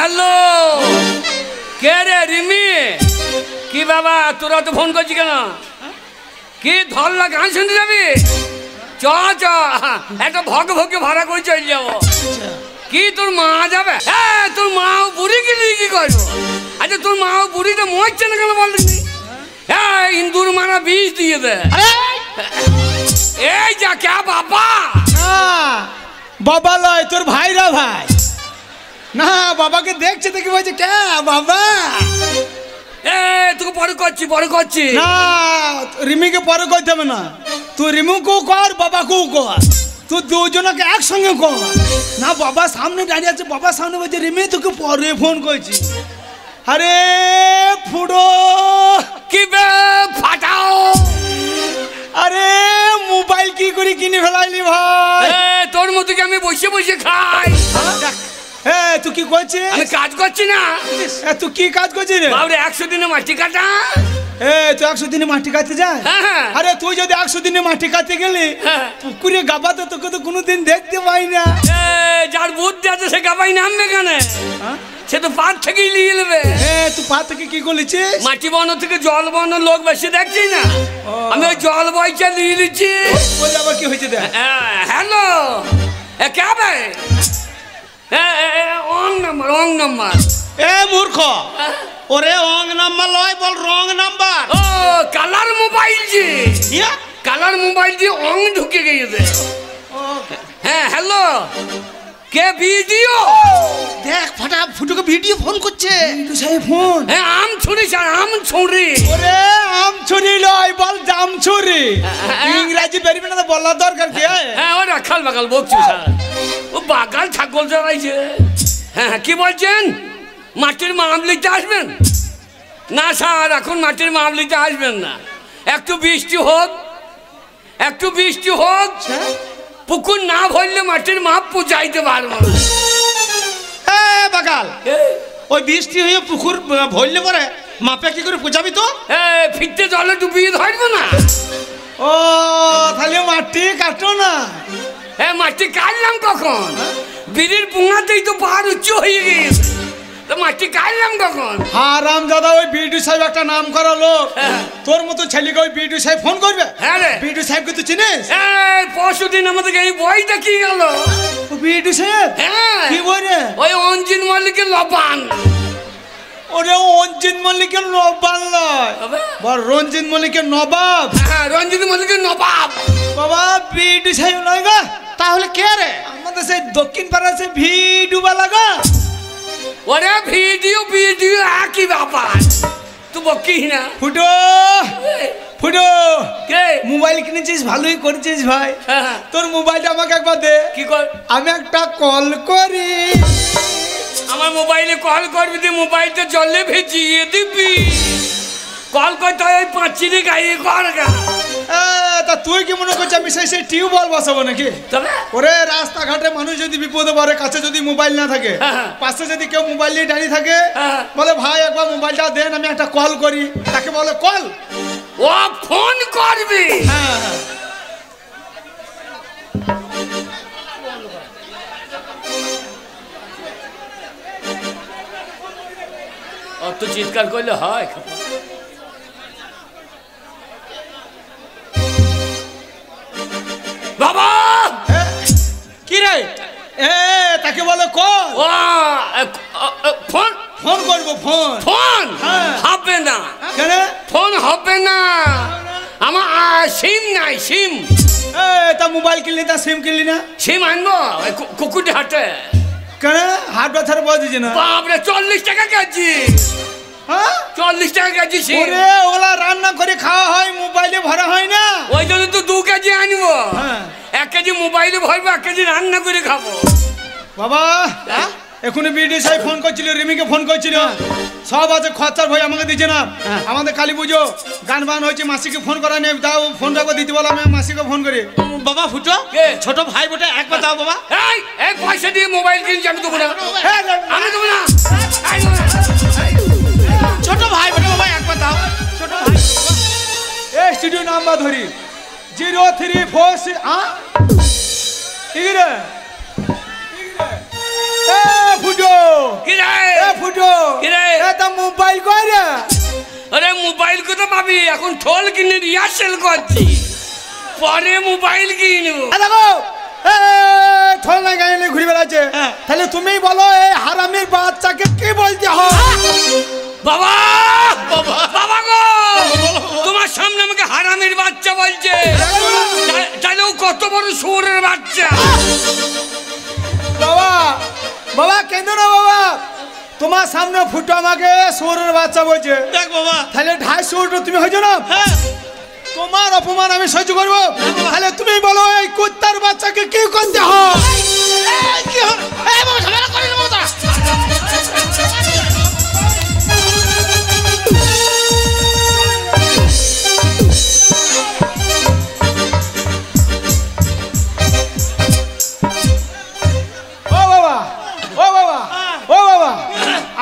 Hello কে রে রিমি কি বাবা তোরা তো ফোন করছিস কেন কি ধরলা গান শুনতে যাবি চ চ একটা ভগ ভগে ভাড়া করে চলে যাবো কি তোর মা যাবে হ্যাঁ তোর মাও বুড়ি কি কি করবো আচ্ছা তোর মাও বুড়িটা মরছে না কেন বল দেখি হ্যাঁ ইন্দুর মারা বিষ দিয়ে দে এই যা কে বাবা বাবা লয় তোর ভাইরা ভাই না বাবাকে দেখছে দেখি বলছে কে বাবা এ তোকে পরে করছি না রিমিকে পরে করতে হবে না তুই রিমুকেও কর বাবাকেও কর তুই দুজনকে একসঙ্গে কর না বাবা সামনে দাঁড়িয়ে আছে বাবার সামনে বলছে রিমি তোকে পরে ফোন করছি আরে ফুডো কি বে ফাটাও আরে মোবাইল কি করে কিনে ফেলাইলি ভাই তোর মতো কি আমি বসে বসে খাই হ্যাঁ তুই কি করছিস আমি কাজ করছি না তুই কি কাজ করছিস রে বাবরে 100 দিনে মাটি কাটা তুই 100 দিনে মাটি কাটতে যা আরে তুই যদি 100 দিনে মাটি কাটতে গেলি পুকুরে গাবাতে তোকে তো কোনোদিন দেখতে পাই না যার বুদ্ধি আছে সে গাবাই নামবে কেন সে তো পাত থেকেই নিয়ে নেবে তুই পাত থেকে কি করলিছিস মাটি বন থেকে জল বন লোক বেশি দেখছি না আমি ওই জল বইটা নিয়ে নিচ্ছি বলে আবার কি হয়েছে দেখ হ্যালো কে ভাই অং নাম্বার এ মূর্খ ওরে অং নাম্বার লয় বল রং নাম্বার ও কালার মোবাইল জি কালার মোবাইল দিয়ে অং ঢুকে গিয়েছে হ্যাঁ হ্যালো কে ভিডিও দেখ ফাটা ফুটুকে ভিডিও ফোন করছে ভিডিও সাহেব ফোন হ্যাঁ আম ছুরি স্যার আম ছুরি ওরে আম ছুরি লয় বল জাম ছুরি ইংরেজি বেরিবে না তো বলার দরকার কি হ্যাঁ ও রাখাল বাগাল বকছি স্যার ও বাগাল ছাগল চড়াইছে হ্যাঁ কি বলছেন মাটির মামলিতে আসবেন না স্যার এখন মাটির মামলিতে আসবেন না একটু বৃষ্টি হোক পুকুর না ভরলে মাটির মাপ পুজাইতে পারবো না বাগাল ওই বৃষ্টি হয়ে পুকুর ভরলে পরে মাপে কি করে পুজাবি তো ফিরতে জলে ডুবিয়ে ধরবো না ও তাহলে মাটি কাটো না মাটি কাটলাম কখন বিড়ির পুঙাতেই তো পাহাড় উচ্চ হয়ে গিয়েছে তো মাটি কাটলাম কখন হারাম দাদা ওই বিডি সাহেব একটা নাম করা লোক তোর মতো ছেলেকে ওই বিডি সাহেব ফোন করবে হ্যাঁ রে বিডি সাহেবকে তুই চিনিস পরশুদিন আমাদেরকে এই বইটা কি গেল বিডি সাহেব হ্যাঁ কি বই রে ওই অঞ্জিন মল্লিকের লবান ওরে অঞ্জিত মল্লিকের নবাব নয় বল রঞ্জিত মল্লিকের নবাব হ্যাঁ রঞ্জিত মল্লিকের নবাব বাবা বিডি সাহেব নয় গা তাহলে কে রে আমাদের সেই দক্ষিণ পাড়া সে ভিডিও বালা গা ওরে ভিডিও একই ব্যাপার তুই বকিস না ফুটো কে মোবাইল কিনেছিস ভালোই করেছিস ভাই তোর মোবাইলটা আমাকে একবার দে কি কর আমি একটা কল করি আমার মোবাইলে কল করবি তুই মোবাইলটা জলে ভেজিয়ে দিবি কল করতে হয় ওই পাঁচিরে গায়ে কর গা তা তুই কি মনে করছিস আমি সেই টিউবওয়েল বসাবো নাকি তবে ওরে রাস্তাঘাটে মানুষ যদি বিপদে পড়ে কাছে যদি মোবাইল না থাকে পাশে যদি কেউ মোবাইল নিয়ে দাঁড়িয়ে থাকে বলে ভাই একবার মোবাইলটা দেন আমি একটা কল করি তাকে বলে কল ও ফোন করবি অত চিৎকার করলে হয় বাবা কি রে তাকে বলে কল ফোন ফোন করবো ফোন হবে না কেন ফোন হবে না আমার সিম নাই সিম তা মোবাইল কিনলি তা সিম কিনলি না সিম আনবো কুকুরটি হাটে কেন হাট ব্যথার বয় দিচ্ছে না বাপরে 40 টাকা কেজি 40 টাকা কেজি সিম ওলা রান্না করে খাওয়া হয় মোবাইলে ভরা হয় না ওই জন্য তো 2 কেজি আনবো 1 কেজি মোবাইলে ভরবো 1 কেজি রান্না করে খাবো বাবা এখনই বিডি সাহেব ফোন করছিল রিমিকে ফোন করছিল সব আছে খরচার ভয় আমাকে দিচ্ছে না আমাদের কালী পুজো গান বান হয়েছে মাসিকে ফোন করা নেই দাও ফোনটাকে দিতে বলো আমি মাসিকে ফোন করি বাবা ফুটো ছোট ভাই বটে একবার দাও বাবা এই পয়সা দিয়ে মোবাইল কিনছি আমি দেবো না আমি দেবো না ছোট ভাই বটে বাবা একবার দাও ছোট ভাই এই স্টুডিও নাম্বার ধরি 034 ঠিক রে ফুটো কি রে টাকা পাবি, এখন ঠোল কিনে রিহার্সেল করছি, পরে মোবাইল কিনবো। দেখো ঠোল নাই গাইলে ঘুরে বেড়াচ্ছে, তাহলে তুমি বলো এই হারামির বাচ্চাকে কি বলতে হয়? বাবা বাবা গো, তোমার সামনে আমাকে হারামির বাচ্চা বলছে, তাহলে ও কত বড় শুয়োরের বাচ্চা। বাবা বাবা কেন না বাবা, তোমার সামনে ফুটো আমাকে শুয়োরের বাচ্চা বলছে, দেখ বাবা তাহলে 250 তুমি হয়েছো না, তোমার অপমান আমি সহ্য করবো, তাহলে তুমি বলো এই কুত্তার বাচ্চাকে কি করতে হয়?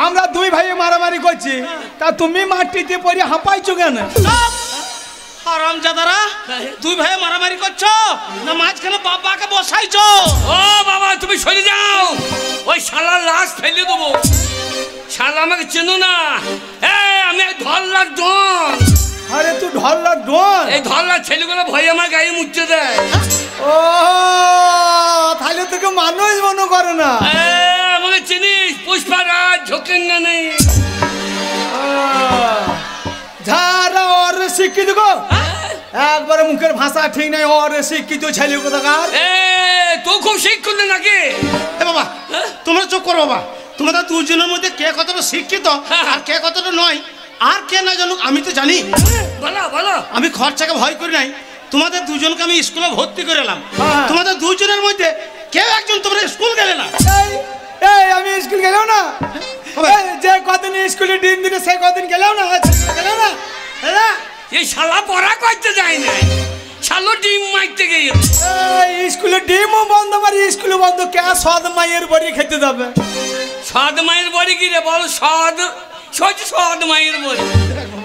আমরা দুই ভাই মারামারি করছি, তা তুমি মাটিতে পড়ে হাঁপাইছো কেন? হারামজাদারা, দুই ভাই মারামারি করছো না মাঝখানে বাবাকে বসাইছো? ও বাবা তুমি সরে যাও, ওই শালার লাশ ফেলে দেবো। শালা আমাকে চেনো না, আমি ধরলার ডন। আরে তুই ঢললার ডন? এই ধরলার ছেলেগুলো ভয় আমার গায়ে মুচ্ছে দেয়। ও তাহলে তোকে মানুষ মনে করে না। আমাকে চিনিস? পুষ্পারাজ ঝোঁকেঙ্গা নেই যারা ওর শিক্ষিত গো, একবারে মুখের ভাষা ঠিক নাই, ওর শিক্ষিত ছেলে কোথাকার। তুই খুব শিক্ষিত নাকি? এ বাবা তোমরা চুপ করো বাবা, তোমাদের দুজনের মধ্যে কে কতটা শিক্ষিত আর কে কতটা নয়, আর কে না জানুক আমি তো জানি। বলো বলো। আমি খরচাকে ভয় করি নাই, তোমাদের দুজনকে আমি স্কুলে ভর্তি করে এলাম। তোমাদের দুজনের মধ্যে কেউ একজন তোমরা স্কুল গেলে না। এই আমি স্কুল গেলেও না, যে কদিন স্কুলে ডিম দিলে সেই কদিন গেলেও না, গেলেও না। এই শালা পড়া করতে যায় না, শালো ডিম মারতে গিয়ে। স্কুলে ডিমও বন্ধ, আমার স্কুলে বন্ধ, কে সদ মায়ের বড়ি খেতে যাবে? সদ মায়ের বড়ি কি রে বল? সদ সদ মায়ের বড়ি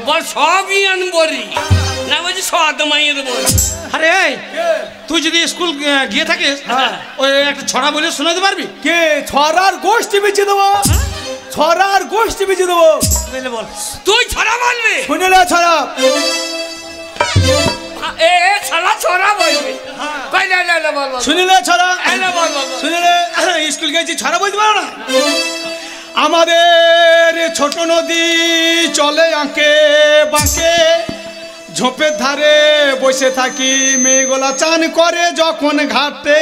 বল, সবই আন বড়ি না, বলছি সদ মায়ের বড়ি। আরে তুই যদি স্কুল গিয়ে থাকিস ওই একটা ছড়া বলে শোনাতে পারবি? কে ছড়ার গোষ্ঠী বেঁচে দেবো, ছড়ার গোষ্ঠী বেঁচে দেবো। বল তুই ছড়া বলবি? শুনিলে ছড়া, শালা ছড়া বলবি? শুনিলে ছড়া, শুনিলে স্কুল গেছি ছড়া বলতে পারো না? আমাদের ছোট নদী চলে আঁকে বাঁকে, ঝোপের ধারে বসে থাকি, মেয়েগুলা চান করে যখন ঘাটে।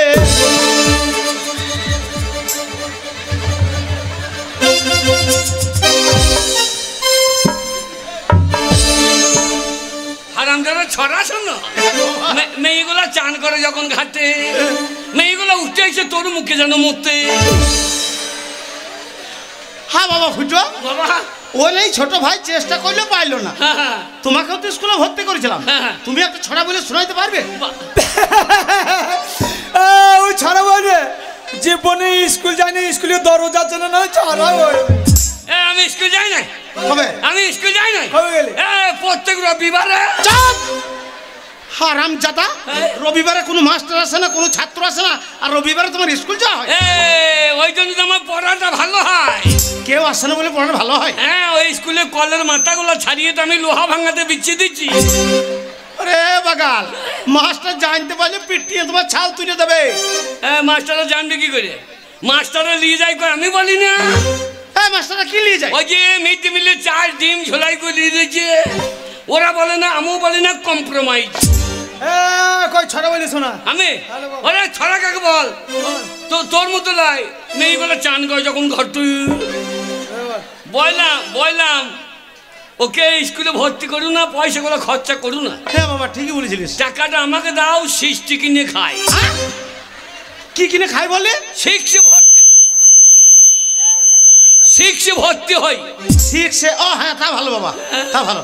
হারামজাদা ছড়া শোনো, মেয়েগুলা চান করে যখন ঘাটে, মেয়েগুলা উঠে এসে তোর মুখে যেন মরতে। হ্যাঁ বাবা ফুটো বাবা, ও নেই ছোট ভাই চেষ্টা করলেও পাইলো না, তোমাকেও তো স্কুলে ভর্তি করেছিলাম, তুমি একটা ছড়া বলে শোনাইতে পারবে? ওই ছড়া বলবে, জীবনে স্কুল যায়নি, স্কুলে দরজা চেনে না, ছড়া বলবে। আমি স্কুল যাই নাই, আমি স্কুল যাই নাই প্রত্যেক রবিবারে। হারামজাদা, রবিবারে কোনো মাস্টার আসে না, কোনো ছাত্র আসে না, আর রবিবারে তোমার স্কুল যাওয়া হয়? ওই জন্য তো আমার পড়াটা ভালো হয়। কেউ আসে না বলে পড়াটা ভালো হয়? হ্যাঁ, ওই স্কুলে কলের মাথাগুলো ছাড়িয়ে তো আমি লোহা ভাঙাতে বিছিয়ে দিচ্ছি। আরে বাগাল, মাস্টার জানতে পারলে পিটিয়ে তোমার ছাল তুলে দেবে। মাস্টাররা জানবে কি করে? মাস্টাররা নিয়ে যায় কই আমি বলি না? হ্যাঁ, মাস্টাররা কি নিয়ে যায়? ওই যে মিড ডে মিলে চাল ডিম ঝোলাই করে দিয়ে দিয়েছে, ওরা বলে না, আমিও বলি না, কম্প্রোমাইজ। কই ছড়া বলি শোনা আমি? ওরে ছড়া কাকে বল? তো তোর মতো লাই মেয়েগুলো চান করে যখন ঘর তুই বললাম ওকে স্কুলে ভর্তি করু না, পয়সাগুলো খরচা করু না। হ্যাঁ বাবা, ঠিকই বলেছিলিস। টাকাটা আমাকে দাও, সিক্সটি কিনে খাই। কি কিনে খাই বলে? সিক্সে ভর্তি হই। সিক্সে? ও হ্যাঁ, তা ভালো বাবা, তা ভালো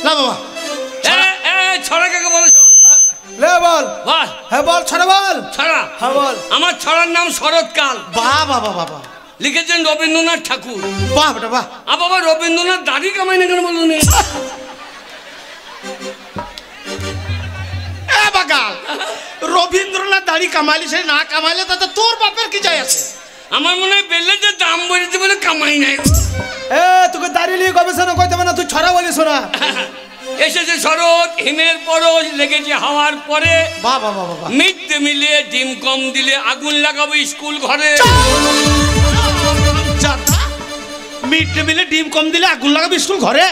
না বাবা। ছড়া কাকে বলে? লে বল। বল। হ্যাঁ বল, ছড়া বল। ছড়া? হ্যাঁ বল। আমার ছড়ার নাম শরৎকাল। বাহ বাবা বাবা, লিখেছেন রবীন্দ্রনাথ ঠাকুর। বাহ বেটা বাহ। বাবা, রবীন্দ্রনাথ দাড়ি কামাই না কেন বলুন? বাগাল, রবীন্দ্রনাথ দাড়ি কামাইলে সে না কামাইলে তাতে তোর বাপের কি যায় আছে? আমার মনে হয় বেলেতে দাম বেড়েছে বলে কামাই নাই। এ তোকে দাঁড়িয়ে নিয়ে গবেষণা করতে হবে না, তুই ছড়া বলিস না। এসেছে শরৎ, হিমের পরশ লেগেছে হাওয়ার পরে। বাবা বাবা বাবা, মিড ডে মিলে ডিম কম দিলে আগুন লাগাবো স্কুল ঘরে। মিড ডে মিলে ডিম কম দিলে আগুন লাগাবে স্কুল ঘরে।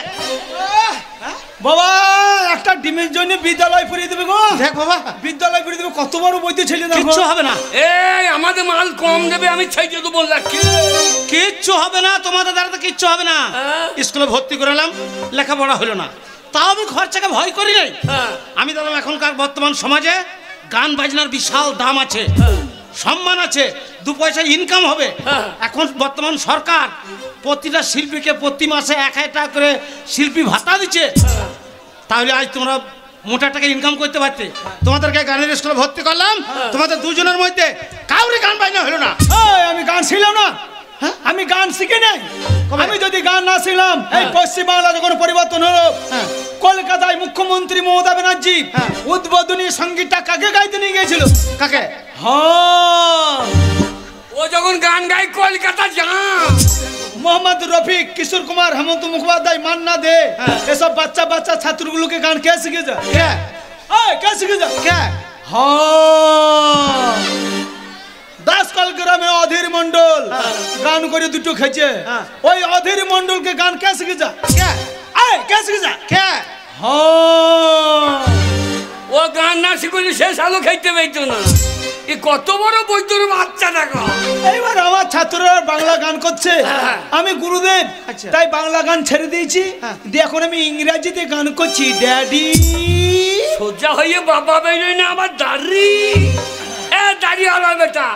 বাবা একটা ডিমের জন্য বিদ্যালয় পুরিয়ে দেবে গো। দেখ বাবা, বিদ্যালয় পুরিয়ে দেবে, কত বড় বইতে ছেলে না, কিচ্ছু হবে না। এই আমাদের মাল কম দেবে, আমি ছাইতে দেবো লাকি। কিচ্ছু হবে না, তোমাদের দ্বারা তো কিচ্ছু হবে না। স্কুলে ভর্তি করালাম, লেখাপড়া হলো না, তাও আমি খরচাকে ভয় করি নাই। আমি দেখলাম এখনকার বর্তমান সমাজে গান বাজনার বিশাল দাম আছে, সম্মান আছে, 2 পয়সা ইনকাম হবে। এখন বর্তমান সরকার প্রতিটা শিল্পীকে প্রতি মাসে 1000 টাকা করে শিল্পী ভাতা দিচ্ছে। তাহলে আজ তোমরা মোটা টাকা ইনকাম করতে পারতে। তোমাদেরকে গানের স্কুলে ভর্তি করলাম, তোমাদের দুজনের মধ্যে কাউরে গান বাজনা হলো না। আমি গান শিখলাম না, আমি গান শিখি নাই। আমি যদি গান না শিখলাম, এই পশ্চিম বাংলা যখন পরিবর্তন হলো, কলকাতায় মুখ্যমন্ত্রী মমতা ব্যানার্জি উদ্বোধনী সঙ্গীতটা কাকে গাইতে নিয়ে গিয়েছিল? কাকে? হ্যাঁ, ও যখন গান গাই কলকাতা যান, মোহাম্মদ রফিক, কিশোর কুমার, হেমন্ত মুখোপাধ্যায়, মান্না দে, এসব বাচ্চা বাচ্চা ছাত্রগুলোকে গান কে শিখে যায়? কে শিখে যায়? কে? হ্যাঁ, দাসকল গ্রামে অধীর মন্ডল গান করে দুটো খেয়েছে। ওই অধীর মন্ডলকে গান কে শিখে যায়? কে শিখে যায়? কে? ও গান না শিখলে শেষ আলো খাইতে পাইতো না। এ কত বড় বৈদ্যুর বাচ্চা দেখো। এইবার আমার ছাত্ররা বাংলা গান করছে, আমি গুরুদেব তাই বাংলা গান ছেড়ে দিয়েছি, দিয়ে এখন আমি ইংরেজিতে গান করছি। ড্যাডি সোজা হয়ে বাবা বেরোয় না, আবার দাড়ি দাড়ি হলো বেটা।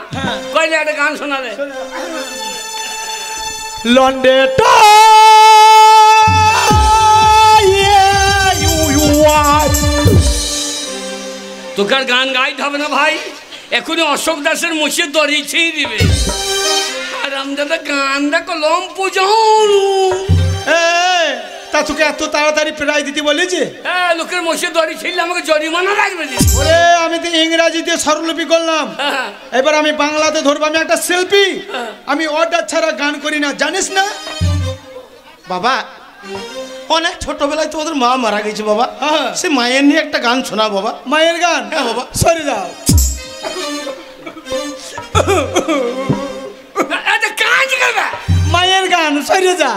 কইলে একটা গান শোনালে। লন্ডে তোকে আর গান গাইতে হবে না ভাই, এখনই অশোক দাসের মুখে দড়ি ছিঁড়ে দিবে। আর আমাদের গান দেখো লম পুজন। তা তোকে এত তাড়াতাড়ি প্রায় দিতে বলেছে? হ্যাঁ, লোকের মুখে দড়ি ছিঁড়লে আমাকে জরিমানা লাগবে। ওরে আমি তো ইংরাজিতে স্বরলিপি করলাম, এবার আমি বাংলাতে ধরবো। আমি একটা শিল্পী, আমি অর্ডার ছাড়া গান করি না, জানিস না? বাবা অনেক ছোটবেলায় তোমাদের মা মারা গেছে বাবা, সে মায়ের নিয়ে একটা গান শোনা বাবা। মায়ের গান? হ্যাঁ বাবা। সরে যাও, মায়ের গান সরে যা।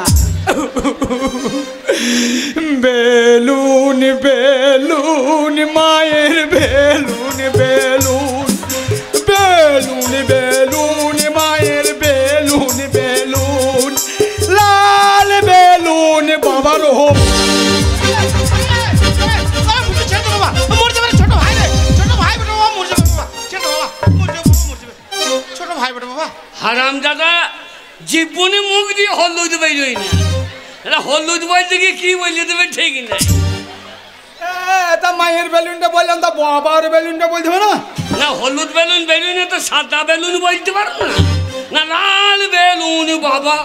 বেলুন বেলুন মায়ের বেলুন, বেলুন বেলুন বেলুন মায়ের বেলুন, বেলুন লাল বেলুন বাবার হোম। হারাম দাদা জীবনে মুখ দিয়ে হলুদ বেরোই না, হলুদ বলতে গিয়ে কি বলে দেবে ঠিক না। তা মায়ের বেলুনটা বললাম, তা বাবার বেলুনটা বলতে হবে না? না, হলুদ বেলুন বেলুন তো সাদা বেলুন বলতে পারো না, না লাল বেলুন বাবা,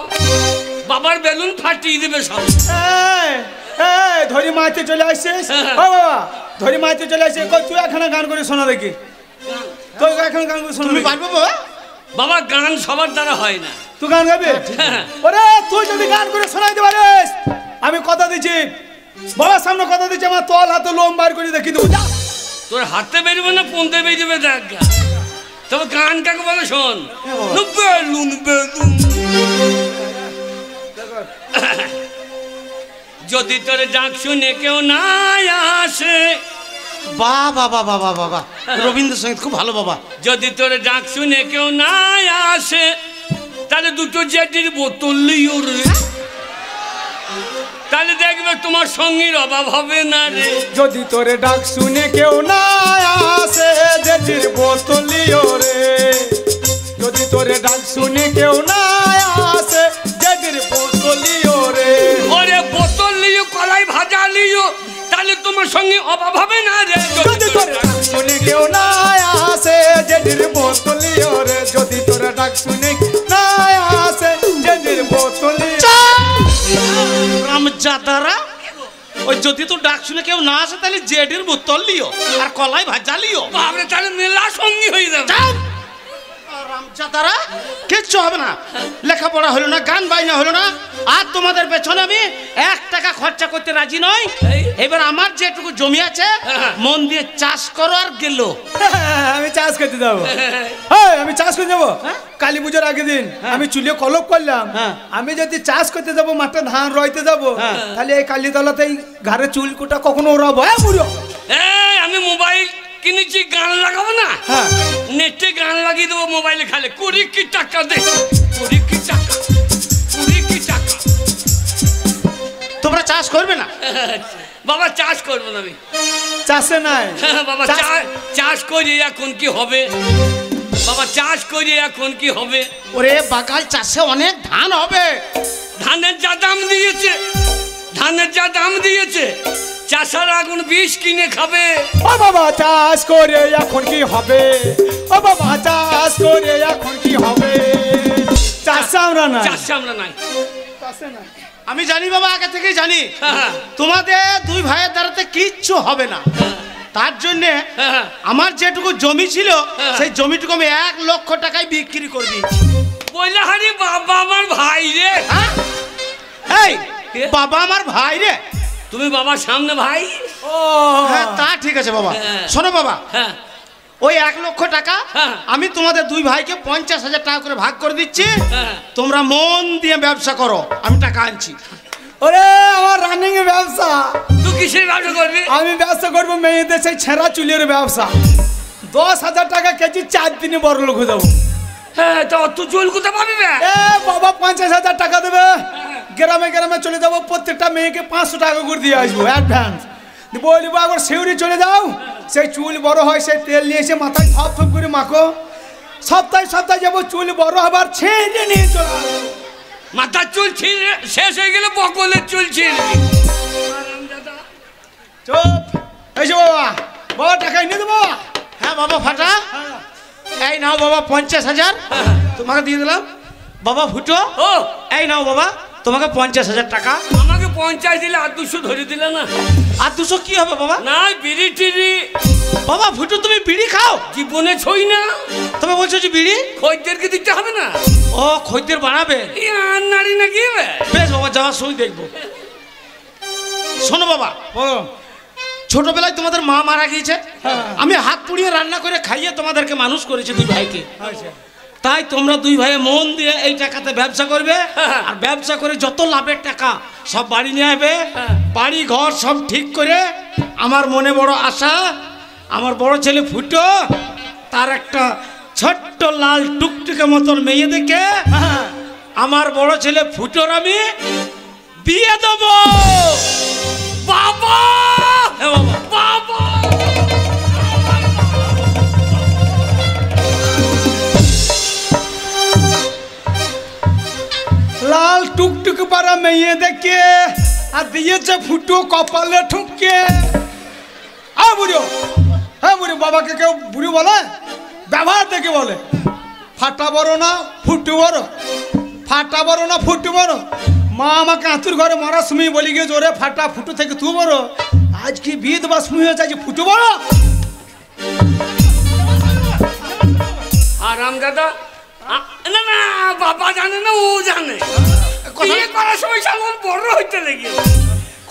বাবার বেলুন ফাটিয়ে দেবে সব। ধরি মাইতে চলে আসছিস? বাবা ধরি মাইতে চলে আসছিস, তুই এখানে গান করে শোনা দেখি। তুই এখানে গান করে শোনা, তুমি পারবো বাবা? বাবা গান সবার দ্বারা হয় না, তুই গান গাবি? ওরে তুই যদি গান করে শোনাইতে পারিস, আমি কথা দিচ্ছি, বাবার সামনে কথা দিচ্ছি, আমার তল হাতে লোম বার করে দেখি দেবো। তোর হাতে বেরোবে না পন্থে বেরোবে দেখ। তবে গান কাকে বলে শোন। বেলুন বেলুন যদি তোর ডাক শুনে কেউ না আসে। বাবা বাবা বাবা বাবা, রবীন্দ্রসঙ্গীত খুব ভালো বাবা। যদি তোর ডাক শুনে কেউ না আসে, তাহলে দুটো জেটির বোতল লিও রে, তাহলে দেখবে তোমার সঙ্গীর অভাব হবে না রে। যদি তোর ডাক শুনে কেউ না আসে, জেটির বোতল লিও রে। যদি তোর ডাক শুনে কেউ না আসে, জেটির বোতল লিও রে। ওরে বোতল লিও, কলাই ভাজা লিও, তাহলে তোমার সঙ্গে অভাব হবে না রে। যদি তোর ডাক শুনে কেউ না আসে, জেটির বোতল লিও রে। যদি তোর ডাক শুনে না আসে, জেটির বোতল লিও। রামজাদারা, ওই যদি তো ডাক শুনে কেউ না আসে, তাহলে জেডির বোতল লিও আর কলাই ভাজা লিও। বাবরে, তাহলে মেলা সঙ্গী হয়ে যাবে। তারা কিচ্ছু হবে না, লেখাপড়া হলো না, গান বাজনা হলো না, আর তোমাদের পেছনে আমি 1 টাকা খরচা করতে রাজি নই। এবার আমার যেটুকু জমি আছে মন দিয়ে চাষ করো আর গেল। আমি চাষ করতে যাবো, আমি চাষ করতে যাবো। কালী পুজোর আগের দিন আমি চুলে কলপ করলাম, আমি যদি চাষ করতে যাবো, মাঠে ধান রইতে যাবো, তাহলে এই কালীতলাতেই ঘরে চুল কুটা কখনো ওরাবো? আমি মোবাইল কিনেছি, গান লাগাবো না, নেটে গান লাগিয়ে দেবো মোবাইলে, খালে 20 কি টাকা দে, 20 কি টাকা, 20 কি টাকা। তোমরা চাষ করবে না? বাবা চাষ করবো না আমি, চাষে নাই বাবা চাষ করি এখন কি হবে বাবা, চাষ করি এখন কি হবে? ওরে বাগাল চাষে অনেক ধান হবে। ধানের যা দাম দিয়েছে, ধানের যা দাম দিয়েছে, চাষার আগুন বিষ কিনে খাবে। ও বাবা চাষ করে এখন কি হবে? ও বাবা চাষ করে এখন কি হবে? চাষে আমরা নাই, চাষে আমরা নাই, চাষে নাই। আমি জানি বাবা, আগে থেকেই জানি তোমাদের 2 ভাইয়ের দ্বারাতে কিচ্ছু হবে না। তার জন্যে আমার যেটুকু জমি ছিল সেই জমিটুকু আমি 1 লক্ষ টাকায় বিক্রি করে দিয়েছি। বললে হারি বাবা আমার ভাই রে। এই বাবা আমার ভাই রে? তুমি বাবার সামনে ভাই? ও হ্যাঁ, তা ঠিক আছে বাবা। শোনো বাবা, ওই 1 লক্ষ টাকা আমি তোমাদের 2 ভাইকে 50,000 টাকা করে ভাগ করে দিচ্ছি। তোমরা মন দিয়ে ব্যবসা করো, আমি টাকা আনছি। ওরে আমার রানিং এর ব্যবসা। তুই কিসের ব্যবসা করবি? আমি ব্যবসা করবো মেয়েদের সেই ছেঁড়া চুলের ব্যবসা। 10,000 টাকা কেজি, 4 দিনে বড় লোক হয়ে যাবো। হ্যাঁ, তো তুই চুল কোথা পাবি? এ বাবা 50,000 টাকা দেবে, গ্রামে গ্রামে চলে যাবো, প্রত্যেকটা মেয়েকে 500 টাকা করে দিয়ে আসবো অ্যাডভান্স। বলবো একবার শিউরি চলে যাও, সেই চুল বড় হয়, সেই তেল নিয়ে এসে মাথায় থপ থপ করে মাখো। সপ্তাহে সপ্তাহে যাবো, চুল বড় হবার ছেড়ে নিয়ে চলে আসবো। মাথার চুল ছিঁড়ে শেষ হয়ে গেলে বকলের চুল ছিঁড়বি। চুপ, এই যে বাবা, বাবা টাকা এনে দেবো। হ্যাঁ বাবা ফাটা, এই নাও বাবা 50,000 তোমাকে দিয়ে দিলাম। বাবা ফুটো, ও এই নাও বাবা তোমাকে 50,000 টাকা। আমাকে 50 দিলে আর 200 ধরে দিলে না? আর 200 কি হবে বাবা? না, বিড়ি টিড়ি। বাবা ফুটো তুমি বিড়ি খাও? জীবনে ছই না। তুমি বলছো যে বিড়ি খদ্দেরকে দিতে হবে না? ও খদ্দের বানাবে? আর নারী নাকি? বেশ বাবা, যাওয়ার সময় দেখবো। শোনো বাবা, বলো। ছোটবেলায় তোমাদের মা মারা গিয়েছে, আমি হাত পুড়িয়ে রান্না করে খাইয়ে তোমাদেরকে মানুষ করেছি 2 ভাইকে। তাই তোমরা 2 ভাইয়ে মন দিয়ে এই টাকাতে ব্যবসা করবে, আর ব্যবসা করে যত লাভের টাকা সব বাড়ি নিয়ে আসবে। বাড়ি ঘর সব ঠিক করে আমার মনে বড় আশা, আমার বড় ছেলে ফুটো, তার একটা ছোট্ট লাল টুকটুকে মতন মেয়ে দেখে আমার বড় ছেলে ফুটোর আমি বিয়ে দেবো। বাবা বাবা, লাল টুকটুক পারা মেয়ে দেখে আর দিয়েছে ফুটো কপালে ঠুকে। বুড়ো, হ্যাঁ বুড়ো, বাবাকে কেউ বুড়ি বলে? ব্যবহার দেখে বলে। ফাটা বড় না ফুটু বড়, ফাটা বড় না ফুটু বড়। মা আমাকে আঁতুর ঘরে মরার সময় বলি গিয়ে জোরে ফাটা ফুটু থেকে তুই বড়। আজ কি বিয়ে দেবার সময় হয়েছে, আজ ফুটু বড়। আরাম দাদা, না না, বাবা জানে না, ও জানে। বিয়ে করার সময় সামনে বড় হইতে লেগে।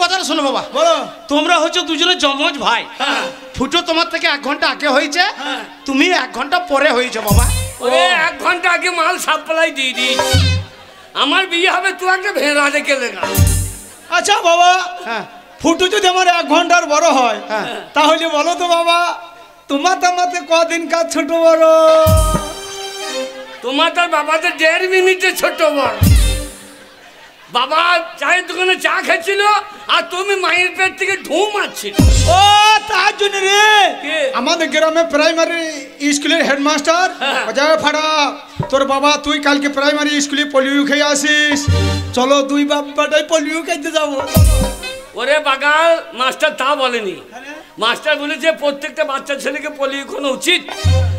কথাটা শোনো বাবা, বলো। তোমরা হচ্ছে দুজনে জমজ ভাই। ফুটো তোমার থেকে 1 ঘন্টা আগে হয়েছে, তুমি 1 ঘন্টা পরে হয়েছে বাবা। ওরে 1 ঘন্টা আগে মাল সাপ্লাই দিয়ে দিয়েছি। আমার বিয়ে হবে, তুই একটা ভেড়া দেখে লেগা। আচ্ছা বাবা, হ্যাঁ ফুটু যদি আমার 1 ঘন্টার বড় হয়, তাহলে বলো তো বাবা, তোমার তামাতে কদিন কাজ ছোট বড়? তোমার তার বাবাদের 1.5 মিনিটে ছোট বড়। বাবা চায়ের দোকানে চা খাচ্ছিল, আর তুমি মায়ের পেট থেকে ঢুঁ মারছিল। ও তার জন্য রে, আমাদের গ্রামে প্রাইমারি স্কুলের হেডমাস্টার অজয় ফাড়া, তোর বাবা তুই কালকে প্রাইমারি স্কুলে পোলিও খেয়ে আসিস, চলো 2 বাবাটাই পোলিও খাইতে যাবো। ওরে বাগাল, মাস্টার তা বলেনি। মাস্টার বলেছে প্রত্যেকটা বাচ্চা ছেলেকে পোলিও খাওয়ানো উচিত,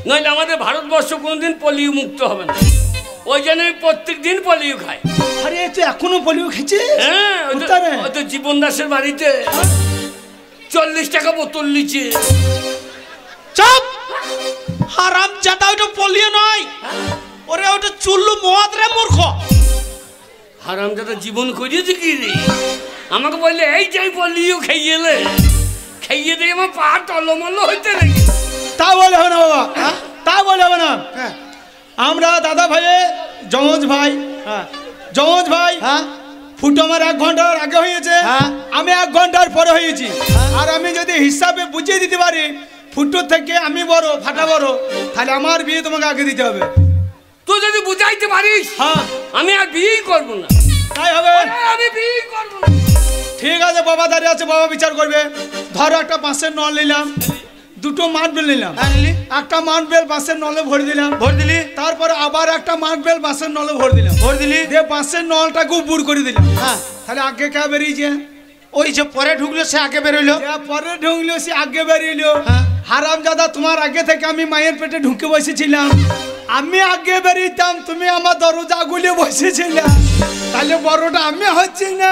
নইলে আমাদের ভারতবর্ষ কোনোদিন পোলিও মুক্ত হবে না। ওই জন্য প্রত্যেক দিন পোলিও খায়। আরে তুই এখনো পোলিও খেয়েছিস? হ্যাঁ, ওই তো জীবন দাসের বাড়িতে 40 টাকা বোতল নিচ্ছে। চুপ, হারাম জাদা, ওটা পলিও নয়, ওরে ওটা চুল্লু মদ রে মূর্খ। হারাম দাদা জীবন করিয়েছে কি রে? আমাকে বললে এই যাই পলিও খাইয়েলে, খাইয়ে দিয়ে আমার পা টলমল হইতে লেগে। তা বলে হবে না বাবা, তা বলে হবে না। আমরা দাদা ভাইয়ে যমজ ভাই, যমজ ভাই। ফুটো আমার 1 ঘন্টার আগে হয়েছে, আমি 1 ঘন্টার পরে হয়েছি। আর আমি যদি হিসাবে বুঝিয়ে দিতে পারি ফুটো থেকে আমি বড়, ফাটা বড়, তাহলে আমার বিয়ে তোমাকে আগে দিতে হবে। তুই যদি বুঝাইতে পারিস আমি আর বিয়েই করবো না। তাই হবে, আমি বিয়ে করবো না। ঠিক আছে, বাবা দাঁড়িয়ে আছে, বাবা বিচার করবে। ধরো একটা 5-এর নল নিলাম, 2টো মার্বেল নিলাম, একটা মার্বেল 5-এর নলে ভরে দিলাম, ভরে দিলি, তারপরে আবার একটা মার্বেল 5-এর নলে ভরে দিলাম, ভরে দিলি, দিয়ে 5-এর নলটাকে উপর করে দিলাম। তাহলে আগে কে বেরিয়েছে? ওই যে পরে ঢুকলো সে আগে বেরোইলো, যে পরে ঢুকলো সে আগে বেরিয়েলো। হারামজাদা, তোমার আগে থেকে আমি মায়ের পেটে ঢুকে বসেছিলাম, আমি আগে বেরিয়েতাম, তুমি আমার দরজা গুলিয়ে বসেছিলে, তাহলে বড়টা আমি হচ্ছি না,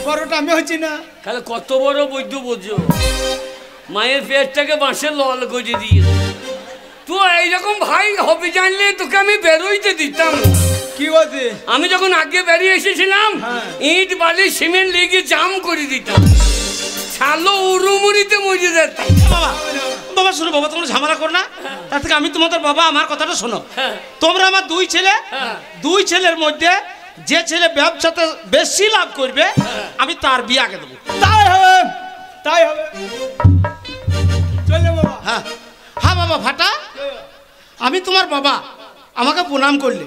বড়টা আমি হচ্ছি না। তাহলে কত বড় বৈদ্য বোঝো, মায়ের পেটটাকে বাঁশের লল করে দিয়ে। তুই এইরকম ভাই হবে জানলে তোকে আমি বেরোইতে দিতাম না। কি বলতে? আমি যখন আগে বেরিয়ে এসেছিলাম ইট বালি সিমেন্ট লেগে জাম করে দিতাম, ছালো উড়ুমুড়িতে মরে যেতাম। বাবা বাবা শোনো বাবা, তোমরা ঝামেলা করো না। তার থেকে আমি তোমাদের বাবা, আমার কথাটা শোনো। তোমরা আমার 2 ছেলে, 2 ছেলের মধ্যে যে ছেলে ব্যবসাতে বেশি লাভ করবে আমি তার বিয়ে আগে দেবো। তাই হবে, তাই হবে। চলে বাবা। হ্যাঁ বাবা ফাটা, আমি তোমার বাবা, আমাকে প্রণাম করলে,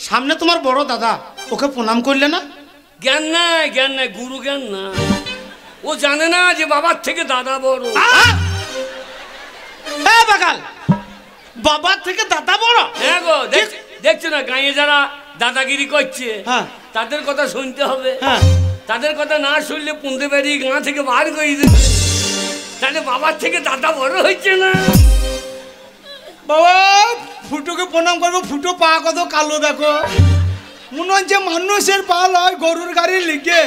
সামনে তোমার বড় দাদা, ওকে প্রণাম করলে না? জ্ঞান নাই, জ্ঞান নাই, গুরু জ্ঞান না। ও জানে না যে বাবার থেকে দাদা বড়। বাগাল, বাবার থেকে দাদা বড়? হ্যাঁ গো, দেখছো না গাঁয়ে যারা দাদাগিরি করছে তাদের কথা শুনতে হবে। তাদের কথা না শুনলে পুঁতে বেরিয়ে গাঁ থেকে বার করে দেবে। তাহলে বাবার থেকে দাদা বড় হচ্ছে না। বাবা ফুটোকে প্রণাম করবো, ফুটো পা কত কালো দেখো, মনে হচ্ছে মানুষের পা লয় গরুর গাড়ির লিখে,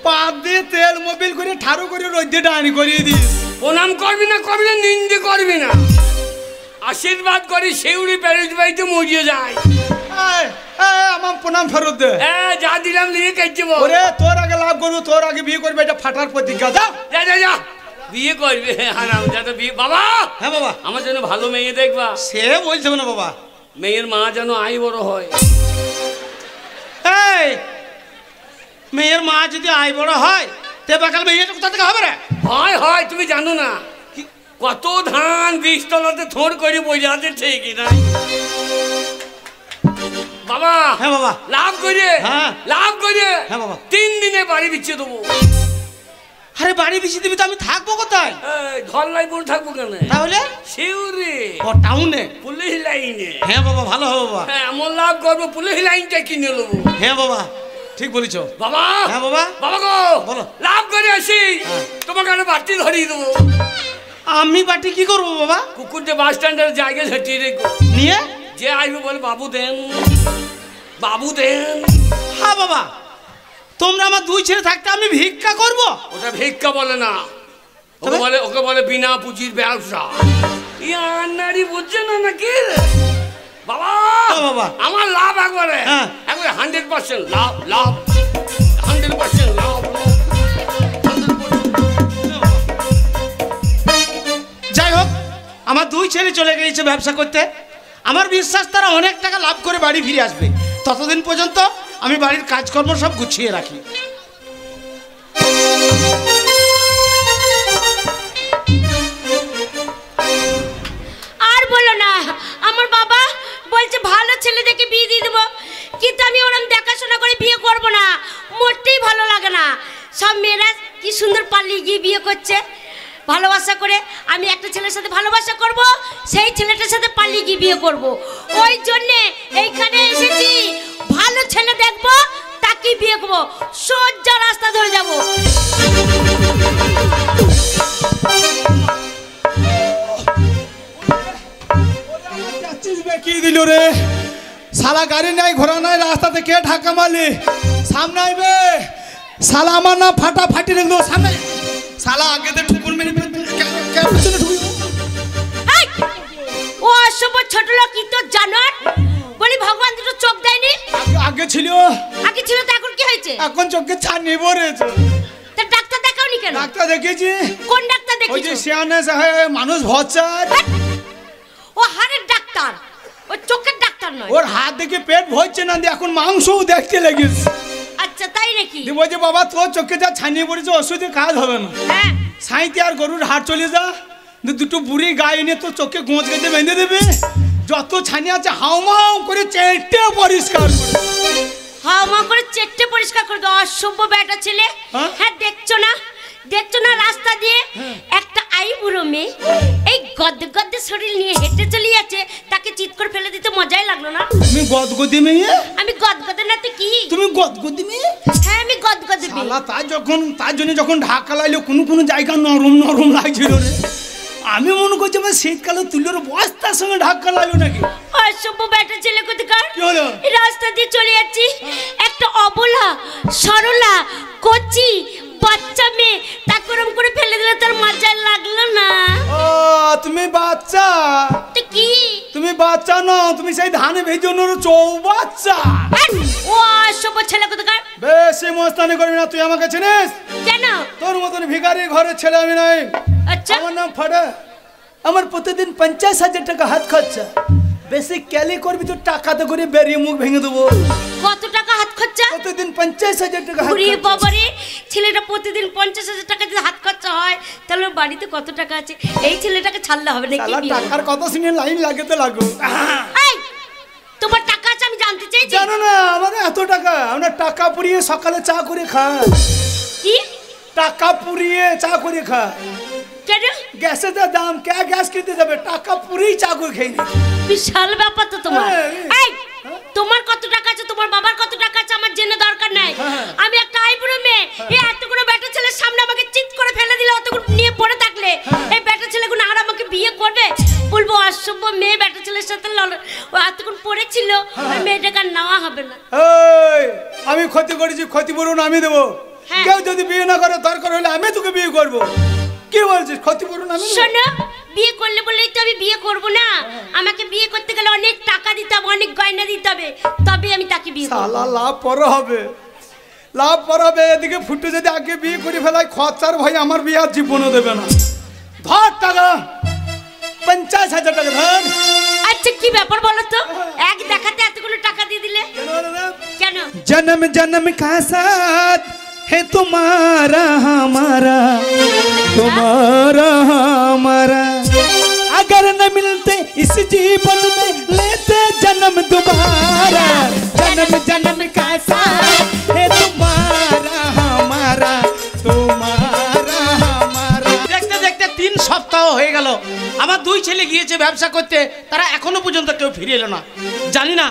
পা দিয়ে তেল মোবিল করে ঠাড়ো করে রোদে ডানি করিয়ে দিস। প্রণাম করবি না, করবি না, নিন্দে করবি না, আশীর্বাদ করি সেউড়ি প্যারেন্ট বাড়িতে মরিয়ে যায়। আমার প্রণাম ফেরত দে। যা দিলাম নিয়ে কেটে ওরে, তোর আগে লাভ করবো, তোর আগে বিয়ে করবে, এটা ফাটার প্রতিজ্ঞা। যা যা যা, বিয়ে করবে হারাম যাতে বিয়ে। বাবা, হ্যাঁ বাবা, আমার জন্য ভালো মেয়ে দেখবা। সে বলছে না বাবা, মেয়ের মা যেন আই বড় হয়। মেয়ের মা যদি আয় বড় হয় তে বাকাল মেয়েটা কোথা থেকে হবে রে? হয় হয়, তুমি জানো না কত ধান 20 তলাতে থোড় করে বোঝাতে ঠিকই নাই বাবা। হ্যাঁ বাবা, লাভ করে, লাভ করে। হ্যাঁ বাবা, 3 দিনে বাড়ি বিছিয়ে দেবো। আরে বাড়ি বিছিয়ে দিবি তো আমি থাকবো কোথায়? ধরলাই পড়ে থাকবো কেন? তাহলে শিউরে, ও টাউনে, পুলিশ লাইনে। হ্যাঁ বাবা, ভালো হবে বাবা। হ্যাঁ, এমন লাভ করবো পুলিশ লাইনটা কিনে নেবো। হ্যাঁ বাবা, ঠিক বলেছ বাবা। হ্যাঁ বাবা, বাবা গো, বলো। লাভ করে আসি, তোমাকে একটা বাটি ধরিয়ে দেবো। আমি বাটি কি করবো বাবা? কুকুরটা বাস স্ট্যান্ডের জায়গায় ঝাঁটিয়ে রেখো, নিয়ে যে আসবে বলে বাবু দেন, বাবু দেন। হ্যাঁ বাবা, তোমরা আমার 2 ছেলে থাকতে আমি ভিক্ষা করব? ওটা ভিক্ষা বলে না, ওকে বলে বিনা পুঁজির ব্যবসা। নারী বুঝছে না নাকি বাবা? বাবা আমার লাভ একবারে, একবারে 100% লাভ, লাভ 100% লাভ। যাই হোক, আমার 2 ছেলে চলে গিয়েছে ব্যবসা করতে, আমার বিশ্বাস তারা অনেক টাকা লাভ করে বাড়ি ফিরে আসবে। ততদিন পর্যন্ত আমি বাড়ির কাজকর্ম সব গুছিয়ে রাখি। আর বলো না, আমার বাবা বলছে ভালো ছেলে দেখে বিয়ে দিয়ে দেবো, কিন্তু আমি ওরম দেখাশোনা করে বিয়ে করব না, মোটেই ভালো লাগে না। সব মেয়েরা কি সুন্দর পালিয়ে গিয়ে বিয়ে করছে ভালোবাসা করে, আমি একটা ছেলের সাথে ভালোবাসা করব, সেই ছেলেটার সাথে পালিয়ে গিয়ে বিয়ে করব। ওই জন্যে এইখানে এসেছি, ভালো ছেলে দেখবো তাকে বিয়ে করবো, সোজা রাস্তা ধরে যাব। কি দিল রে শালা? গাড়ি নাই, ঘোড়া নাই, রাস্তাতে কে ঢাকা মারলি? সামনে আইবে শালা, আমার না ফাটা ফাটি রেখে দেবো সামনে। শালা আগে তো ঠুকুর মেরে ও অসভ্য ছোট লোক কি তো জানার বলি ভগবান দুটো চোখ দেয়নি আগে ছিল তো এখন কি হয়েছে এখন চোখে ছানি পড়েছে তা ডাক্তার দেখাওনি কেন ডাক্তার দেখিয়েছি কোন ডাক্তার ওই যে দেখিয়েছো সিয়ানে সাহেব মানুষ ভচ্চার ও হাড়ের ডাক্তার ও চোখের ডাক্তার নয় ওর হাত দেখে পেট ভরছে না দিয়ে এখন মাংসও দেখতে লেগেছে আচ্ছা তাই নাকি দিয়ে বলছে বাবা তোর চোখে যা ছানিয়ে পড়েছে ওষুধে কাজ হবে না হ্যাঁ সাঁইতে আর গরুর হাট চলে যা দুটো বুড়ি গায়ে এনে তোর চোখে গোঁচ গেছে বেঁধে দেবে যত ছানি আছে হাউমাউ করে চেটে পরিষ্কার করে হাওয়া করে চেটে পরিষ্কার করে দাও অসভ্য বেটা ছেলে হ্যাঁ দেখছো না রাস্তা দিয়ে একটা আইবুড়ো মেয়ে এই গদ্দে শরীর নিয়ে হেঁটে চলে যাচ্ছে তাকে চিৎ করে ফেলে দিতে মজাই লাগলো না তুমি গদগদি মেয়ে আমি গদগদে না তো কি তুমি গদগদি মেয়ে হ্যাঁ আমি গদগদে মেয়ে শালা তার জন্য যখন ঢাকা লাইলো কোনো জায়গা নরম লাগছিল রে আমি মনে করছি আমার শীতকালে তুলোর বস্তার সঙ্গে ঢাকা লাইলো নাকি অসভ্য বেটা ছেলে কোথাকার কি হলো রাস্তা দিয়ে চলে যাচ্ছি একটা অবলা সরলা কচি বাচ্চা মেয়ে তাকে ওরম করে ফেলে দিলে তার মজা লাগলো না ও তুমি বাচ্চা তো কি তুমি বাচ্চা নও তুমি সেই ধানে ভেজনোর চৌবাচ্চা ও অসভ্য ছেলে কোথাকার বেশি মস্তানি করবি না তুই আমাকে চিনিস কেন তোর মতন ভিখারি ঘরের ছেলে আমি নাই আচ্ছা আমার নাম ফাড়া আমার প্রতিদিন 50,000 টাকা হাত খরচা বেশি ক্যালি করবি তো টাকাতে করে বেরিয়ে মুখ ভেঙে দেবো কত টাকা হাত খরচা প্রতিদিন 50,000 টাকা হাত ওরে খরচা বাবারে ছেলেটা প্রতিদিন 50,000 টাকা যদি হাত খরচা হয় তাহলে ওর বাড়িতে কত টাকা আছে এই ছেলেটাকে ছাড়লে হবে নাকি শালা টাকার কথা শুনে লাইন লাগাতে লাগো এই তোমার টাকা আছে আমি জানতে চাইছি জানো না আমাদের এত টাকা আমরা টাকা পুড়িয়ে সকালে চা করে খাই কি টাকা পুড়িয়ে চা করে খাই কেন গ্যাসের যা দাম কে গ্যাস কিনতে যাবে টাকা পুড়িয়ে চা করে খেয়ে নি বিশাল ব্যাপার তো তোমার হ্যাঁ, এই তোমার কত টাকা আছে তোমার বাবার কত টাকা আছে আমার জেনে দরকার নাই আমি একটা আইবুড়ো মেয়ে এই এতগুলো বেটা ছেলের সামনে আমাকে চিৎ করে ফেলে দিলে অতগুলো নিয়ে পড়ে থাকলে এই বেটা ছেলেগুলো আর আমাকে বিয়ে করবে বলবো অসভ্য মেয়ে বেটা ছেলের সাথে ও এতক্ষণ পড়েছিল ওই মেয়েটাকে আর নেওয়া হবে না এই আমি ক্ষতি করেছি ক্ষতিপূরণ আমি দেবো হ্যাঁ। কেউ যদি বিয়ে না করে দরকার হলে আমি তোকে বিয়ে করব কি বলছিস ক্ষতিপূরণ আমি দেবো? শোনো বিয়ে করলে বলেই তো আমি বিয়ে করব না আমাকে বিয়ে করতে গেলে অনেক টাকা দিতে হবে অনেক গয়না দিতে হবে তবে আমি তাকে বিয়ে করব শালা লাভ পর হবে এদিকে ফুটে যদি আগে বিয়ে করে ফেলায় খরচার ভাই আমার বিয়ে আর জীবনও দেবে না ধর টাকা 50,000 টাকা ধর আচ্ছা কি ব্যাপার বলো তো এক দেখাতে এতগুলো টাকা দিয়ে দিলে কেন जन्म जन्म का साथ है तुम्हारा हमारा हमारा अगर न मिलते इस जीवन में लेते जन्म दोबारा जन्म जन्म का साथ है तुम्हारा हमारा हमारा দেখতে দেখতে 3 সপ্তাহ হয়ে গেল আমার দুই ছেলে গিয়েছে ব্যবসা করতে তারা এখনো পর্যন্ত কেউ ফিরে এলো না জানি না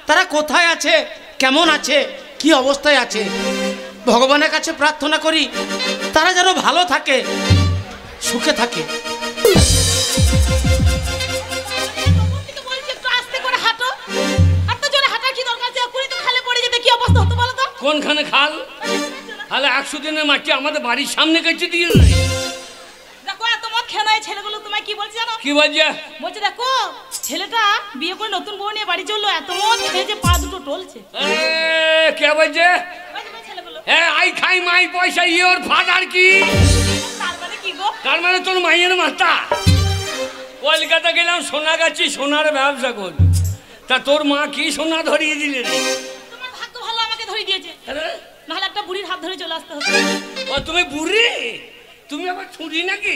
তারা কোথায় আছে কেমন আছে কি অবস্থায় আছে ভগবানের কাছে প্রার্থনা করি তারা যেন ভালো থাকে সুখে থাকে কোনখানে খাল তাহলে 100 দিনের মাটি আমাদের বাড়ির সামনে কেটে দিয়ে দেখো এত মদ খেয়ে ছেলেগুলো তোমায় কি বলছে জানো কি বলছে বলছে দেখো ছেলেটা বিয়ে করে নতুন বউ নিয়ে বাড়ি চললো এত মদ খেয়েছে পা দুটো টলছে কে বলছে ছেলেগুলো আই খাই মাই পয়সা ইওর ফাদার কি তার মানে কি গো তার মানে তোর মাইয়ের মাথা কলকাতা গেলাম সোনাগাছি সোনার ব্যবসা কর তা তোর মা কি সোনা ধরিয়ে দিলে রে তোমার ভাগ্য ভালো আমাকে ধরে দিয়েছে আরে, নাহলে একটা বুড়ির হাত ধরে চলে আসতে হতো ও তুমি বুড়ি তুমি আবার ছুরি নাকি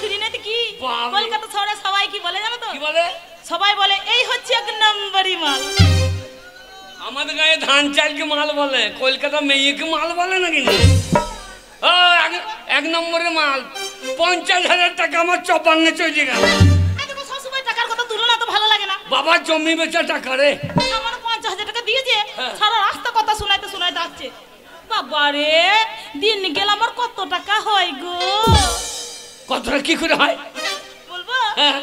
ছুরি নাতে কি বাবা। কলকাতা শহরে সবাই কি বলে জানো তো কি বলে সবাই বলে এই হচ্ছে 1 নম্বরই মাল আমাদের গায়ে ধান চালকে মাল বলে কলকাতা মেয়েকে মাল বলে নাকি না ও 1 নম্বরের মাল 50,000 টাকা আমার চপাঙ্গে চলে গেল দেখো সবসময় টাকার কথা তুলো না তো ভালো লাগে না বাবার জমি বেচা টাকা রে আমার 50,000 টাকা দিয়েছে হ্যাঁ। সারা রাস্তা কথা শোনাইতে আসছে বাবারে দিন গেল আমার কত টাকা হয় গো কতটা কি করে হয় বলবো হ্যাঁ।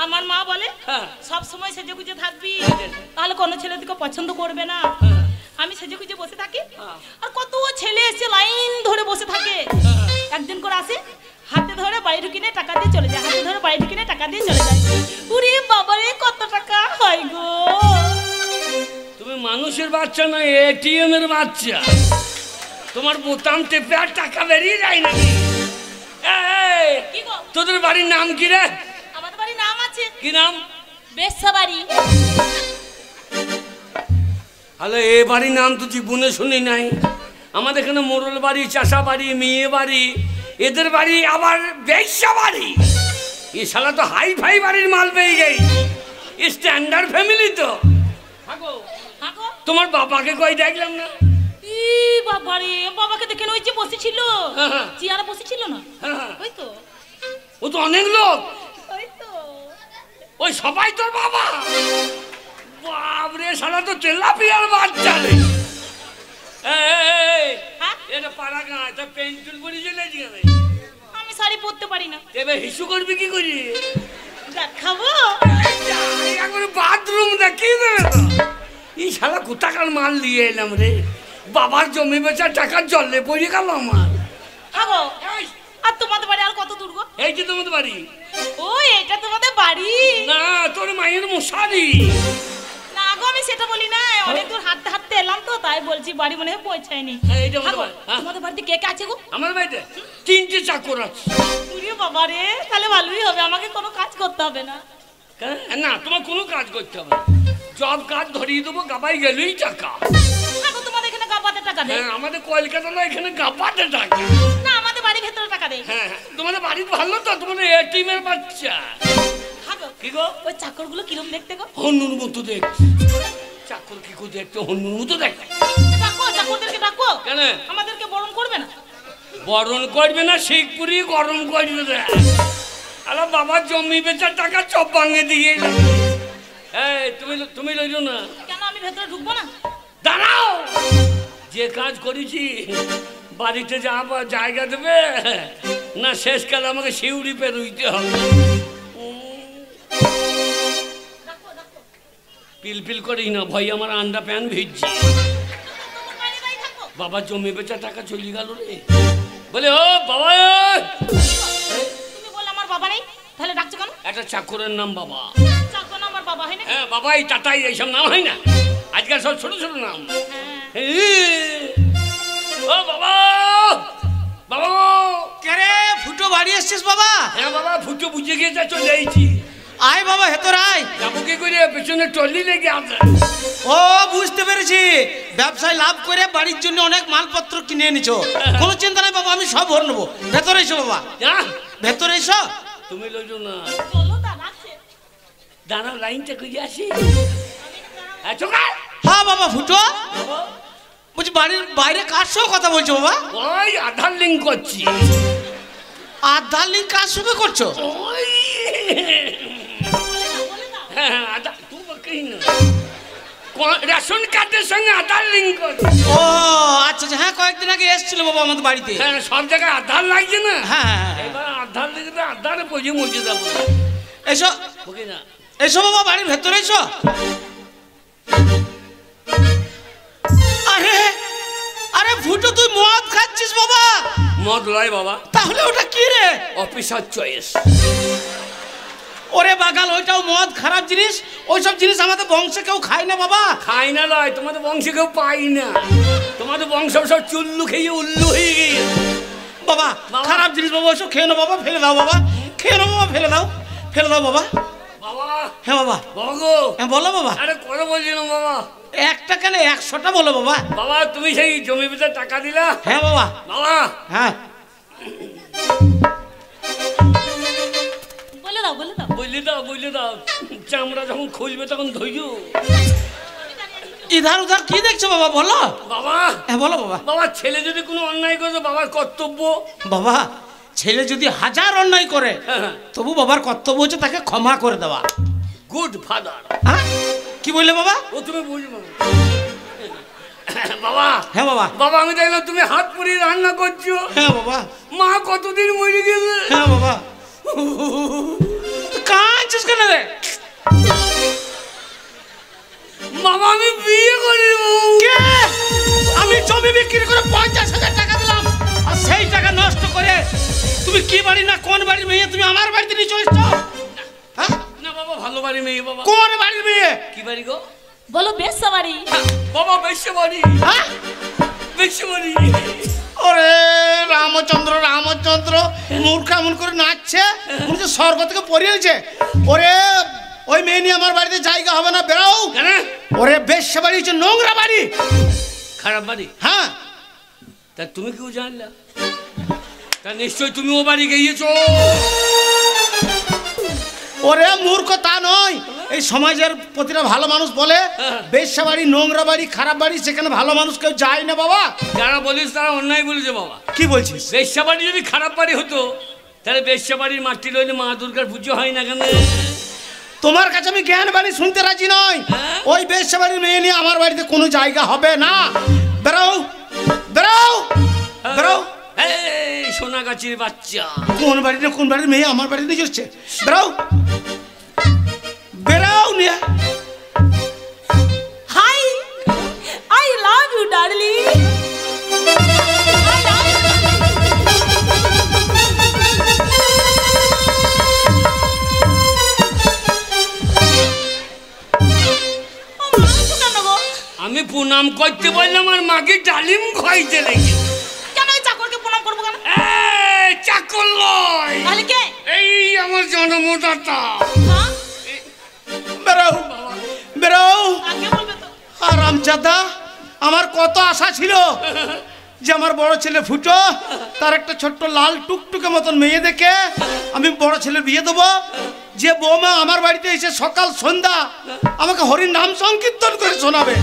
আমার মা বলে হ্যাঁ। সব সময় সেজে গুজে থাকবি তাহলে কোনো ছেলে তোকে পছন্দ করবে না আমি সেজে গুজে বসে থাকি আর কত ছেলে এসে লাইন ধরে বসে থাকে একদিন করে আসে হাতে ধরে বাড়ি ঢুকিনে টাকা দিয়ে চলে যায়, হাতে ধরে বাড়ি ঢুকিনে টাকা দিয়ে চলে যায়। উরে বাবারে কত টাকা হয় গো। তুমি মানুষের বাচ্চা না, এটিএম এর বাচ্চা। তোমার বোতাম টেপে আর টাকা বেরিয়ে যায় নাকি? এই, কি গো? তোদের বাড়ির নাম কি রে? আমাদের বাড়ির নাম আছে কি নাম? বেশ্যাবাড়ি। আরে এ বাড়ির নাম তো জীবনে শুনি নাই। আমাদের এখানে মোড়ল বাড়ি, চাষা বাড়ি, মেয়ে বাড়ি, এদের বাড়ি আবার বেশ্যা বাড়ি। এ শালা তো হাই ফাই বাড়ির মাল পেয়ে গেই, স্ট্যান্ডার্ড ফ্যামিলি তো। হাগো হাগো তোমার বাবাকে কই দেখলাম না? ই বাবারে, বাবাকে দেখে ওই যে বসেছিল, হ্যাঁ। চেয়ারে বসেছিল না? হ্যাঁ। ওই তো, ও তো অনেক লোক, ওই তো। ওই সবাই তোর বাবা? বাবরে, শালা তো তেলাপিয়ার বাচ্চা রে। এই, হ্যাঁ? এটা পাড়া গাঁ, তা পেন্টুল পরি চলে যাবে। আমি শাড়ি পরতে পারি না। এবার হিসু করবি কি করি? দেখাবো? একবারে বাথরুম দেখি দেবে তো। এই শালা কোথাকার মাল দিয়ে এলাম রে। বাবার জমি বেচার টাকা জলে পড়ে গেল আমার। হাগো, এই, আর তোমাদের বাড়ি আর কত দূর গো? এই যে তোমাদের বাড়ি। ও, এটা তোমাদের বাড়ি? না, তোর মায়ের মশারি। না গো, আমি সেটা বলি না, অনেক দূর হাঁটতে হাঁটতে এলাম তো, তাই বলছি বাড়ি মনে হয় পৌঁছায়নি। হ্যাঁ, এইটা আমাদের হাগো, বাড়ি। হ্যাঁ। তোমাদের বাড়িতে কে কে আছে গো? আমার বাড়িতে 3টে চাকর আছে। উরে বাবা রে, তাহলে ভালোই হবে, আমাকে কোনো কাজ করতে হবে না। কেন? না, তোমার কোনো কাজ করতে হবে না। জব কাজ ধরিয়ে দেবো, গাবাই গেলেই টাকা। হাগো, তোমাদের এখানে গাবাতে টাকা দেয়? হ্যাঁ, আমাদের কলকাতা না, এখানে গাবাতে টাকা। না, আমাদের বাড়ির ভেতরে টাকা দেয়। হ্যাঁ, তোমাদের বাড়ি ভালো তো, তোমাদের এটিএমের বাচ্চা। হাগো, কি গো? ওই চাকরগুলো কিরম দেখতে গো? হন্নুর মতো দেখ। চাকর কি করে দেখতে? হন্নুর মতো দেখ। ডাকো, চাকরদেরকে ডাকো। কেন? আমাদেরকে বরণ করবে না? বরণ করবে না, শিখপুরি গরম করবে না। আরে বাবার জমি বেচার টাকা চপ ভাঙে দিয়ে এলাম। এই, তুমি লইলো না? কেন, আমি ভেতরে ঢুকবো না? দাঁড়াও, যে কাজ করেছি বাড়িতে যা জায়গা দেবে না, শেষকালে আমাকে শিউড়ি পেরুইতে হবে। পিলপিল করি না, ভয় আমার আন্ডা প্যান ভিজছি। তোমার বাড়ি বাড়ি থাকো। বাবার জমি বেচা টাকা চলে গেল রে। বলে, ও বাবা, তুমি বললে আমার বাবা নেই, তাহলে ডাকছো কেন? একটা চাকরের নাম বাবা। চাকর না আমার বাবা, হয় না? হ্যাঁ, বাবাই টাটাই এইসব নাম হয় না, আজকাল সব ছোট ছোট নাম। হ্যাঁ। ও বাবা, বাবা। কে ফুটো বাড়ি এসছিস বাবা? হ্যাঁ বাবা, ফুটো বুঝে গিয়েছে, চলে আইছি। আয় বাবা, ভেতর আয়। যাবো কি করে? পেছনে টলি লেগে আছে। ও, বুঝতে পেরেছি, ব্যবসায় লাভ করে বাড়ির জন্য অনেক মালপত্র কিনে এনেছো। কোনো চিন্তা নাই বাবা, আমি সব ভর নেবো। ভেতরে এসো বাবা, যা, ভেতরে এসো। তুমি লইলো না। চলো, দাঁড়াচ্ছে। দাঁড়াও, লাইনটা খুঁজে আসি। চোখার হ্যাঁ বাবা ফুটো, বলছি বাড়ির বাইরে কার সঙ্গে কথা বলছো বাবা? ওই আধার লিঙ্ক করছি। আধার লিঙ্ক কার সঙ্গে করছো? ওই হ্যাঁ, আধার তুই বাকি না, রেশন কার্ডের সঙ্গে আধার লিঙ্ক করছি। ও আচ্ছা আচ্ছা, হ্যাঁ কয়েকদিন আগে এসেছিল বাবা আমাদের বাড়িতে। হ্যাঁ, সব জায়গায় আধার লাগছে না। হ্যাঁ, এবার আধার লিখে আধারে পৌঁছে মজে যাবো। এসো ওকে না, এসো বাবা, বাড়ির ভেতরে এসো। আরে আরে ফুটো, তুই মদ খাচ্ছিস বাবা? মদ লয় বাবা, তাহলে ওটা কি রে? Officer choice. ওরে বাগাল, ওইটাও মদ, খারাপ জিনিস। ওইসব জিনিস আমাদের বংশে কেউ খায় না বাবা। খাই না লয়, তোমাদের বংশে কেউ পাই না। তোমাদের বংশ সব চুল্লু খেয়ে উল্লু হয়ে গিয়ে। বাবা খারাপ জিনিস বাবা, ওইসব খেয়ে নাও বাবা, ফেলে দাও বাবা, খেয়ে নাও বাবা, ফেলে দাও, ফেলে দাও বাবা। বাবা, হ্যাঁ বাবা, বাবা গো, হ্যাঁ বলো বাবা। আরে কথা বলছিলাম বাবা। একটা কেন 100টা বলো বাবা। বাবা, তুমি সেই জমি বেচার টাকা দিলা? হ্যাঁ বাবা। বাবা, হ্যাঁ বলে দাও, বলে দাও। বুঝলে দাও, বুঝলে দাও, চামড়া যখন খুলবে তখন ধৈর্য। ইধার উধার কি দেখছো বাবা, বলো বাবা। হ্যাঁ বলো বাবা। বাবা, ছেলে যদি কোনো অন্যায় করে, বাবার কর্তব্য। বাবা, ছেলে যদি 1000 অন্যায় করে তবু বাবার কর্তব্য হচ্ছে তাকে ক্ষমা করে দেওয়া। Good father. হ্যাঁ কি বললে বাবা? ও তুমি বুঝবে বাবা। হ্যাঁ বাবা। বাবা, আমি দেখলাম তুমি হাত পুড়িয়ে রান্না করছো। হ্যাঁ বাবা। মা কতদিন মরে গেছে। হ্যাঁ বাবা। কাঁদছিস কেন রে? বাবা, আমি বিয়ে করিব। আমি জমি বিক্রি করে 50,000 টাকা দিলাম, আর সেই টাকা নষ্ট করে তুমি কি বাড়ি তুমি আমার বাড়িতে নিয়ে চলে এসছো? হ্যাঁ? না বাবা, ভালো বাড়ি মেয়ে বাবা। কোন বাড়ির মেয়ে? কি বাড়ি গো? বলো বেশ্যা বাড়ি। বাবা বেশ্যা বাড়ি। হ্যাঁ? বেশ্যা বাড়ি। ওরে রামচন্দ্র রামচন্দ্র, মূর্খ এমন করে নাচছে মনে হচ্ছে স্বর্গ থেকে পড়িয়েছে। ওরে ওই মেয়ে নিয়ে আমার বাড়িতে জায়গা হবে না, বেরাও। কেন? ওরে বেশ্যা বাড়ি হচ্ছে নোংরা বাড়ি। খারাপ বাড়ি? হ্যাঁ। তা তুমি কেউ জানলা? তা নিশ্চয় তুমি ও বাড়ি গিয়েছো। ওরে মূর্খ তা নয়, এই সমাজের প্রতিটা ভালো মানুষ বলে বেশ্যা বাড়ি নোংরা বাড়ি খারাপ বাড়ি, সেখানে ভালো মানুষ কেউ যায় না বাবা। যারা বলিস তারা অন্যায় বলেছে বাবা। কি বলছিস? বেশ্যা বাড়ি যদি খারাপ বাড়ি হতো তাহলে বেশ্যা বাড়ির মাটি রইলে মা দুর্গার পুজো হয় না কেন? তোমার কাছে আমি জ্ঞান বাণী শুনতে রাজি নয়। ওই বেশ্যা বাড়ির মেয়ে নিয়ে আমার বাড়িতে কোনো জায়গা হবে না। বেরাও বেরাও বেরাও। এই সোনাগাছির বাচ্চা, কোন বাড়িতে কোন বাড়ির মেয়ে আমার বাড়িতে নিয়ে যাচ্ছে? বেরাও বেরাও নিয়ে। Hi, I love you darling. আমি প্রণাম করতে বললাম আর মাকে ডালিম খাইতে লেগে। কেন এই চাকরকে প্রণাম করবো কেন? এই চাকর লয়, তাহলে কে? এই আমার জন্মদাতা। হ্যাঁ? বেরাও বেরাও। আগে বলবে তো। আরামজাদা, আমার কত আশা ছিল যে আমার বড় ছেলে ফুটো তার একটা ছোট্ট লাল টুকটুকে মতন মেয়ে দেখে আমি বড় ছেলের বিয়ে দেবো, যে বৌমা আমার বাড়িতে এসে সকাল সন্ধ্যা আমাকে হরির নাম সংকীর্তন করে শোনাবে।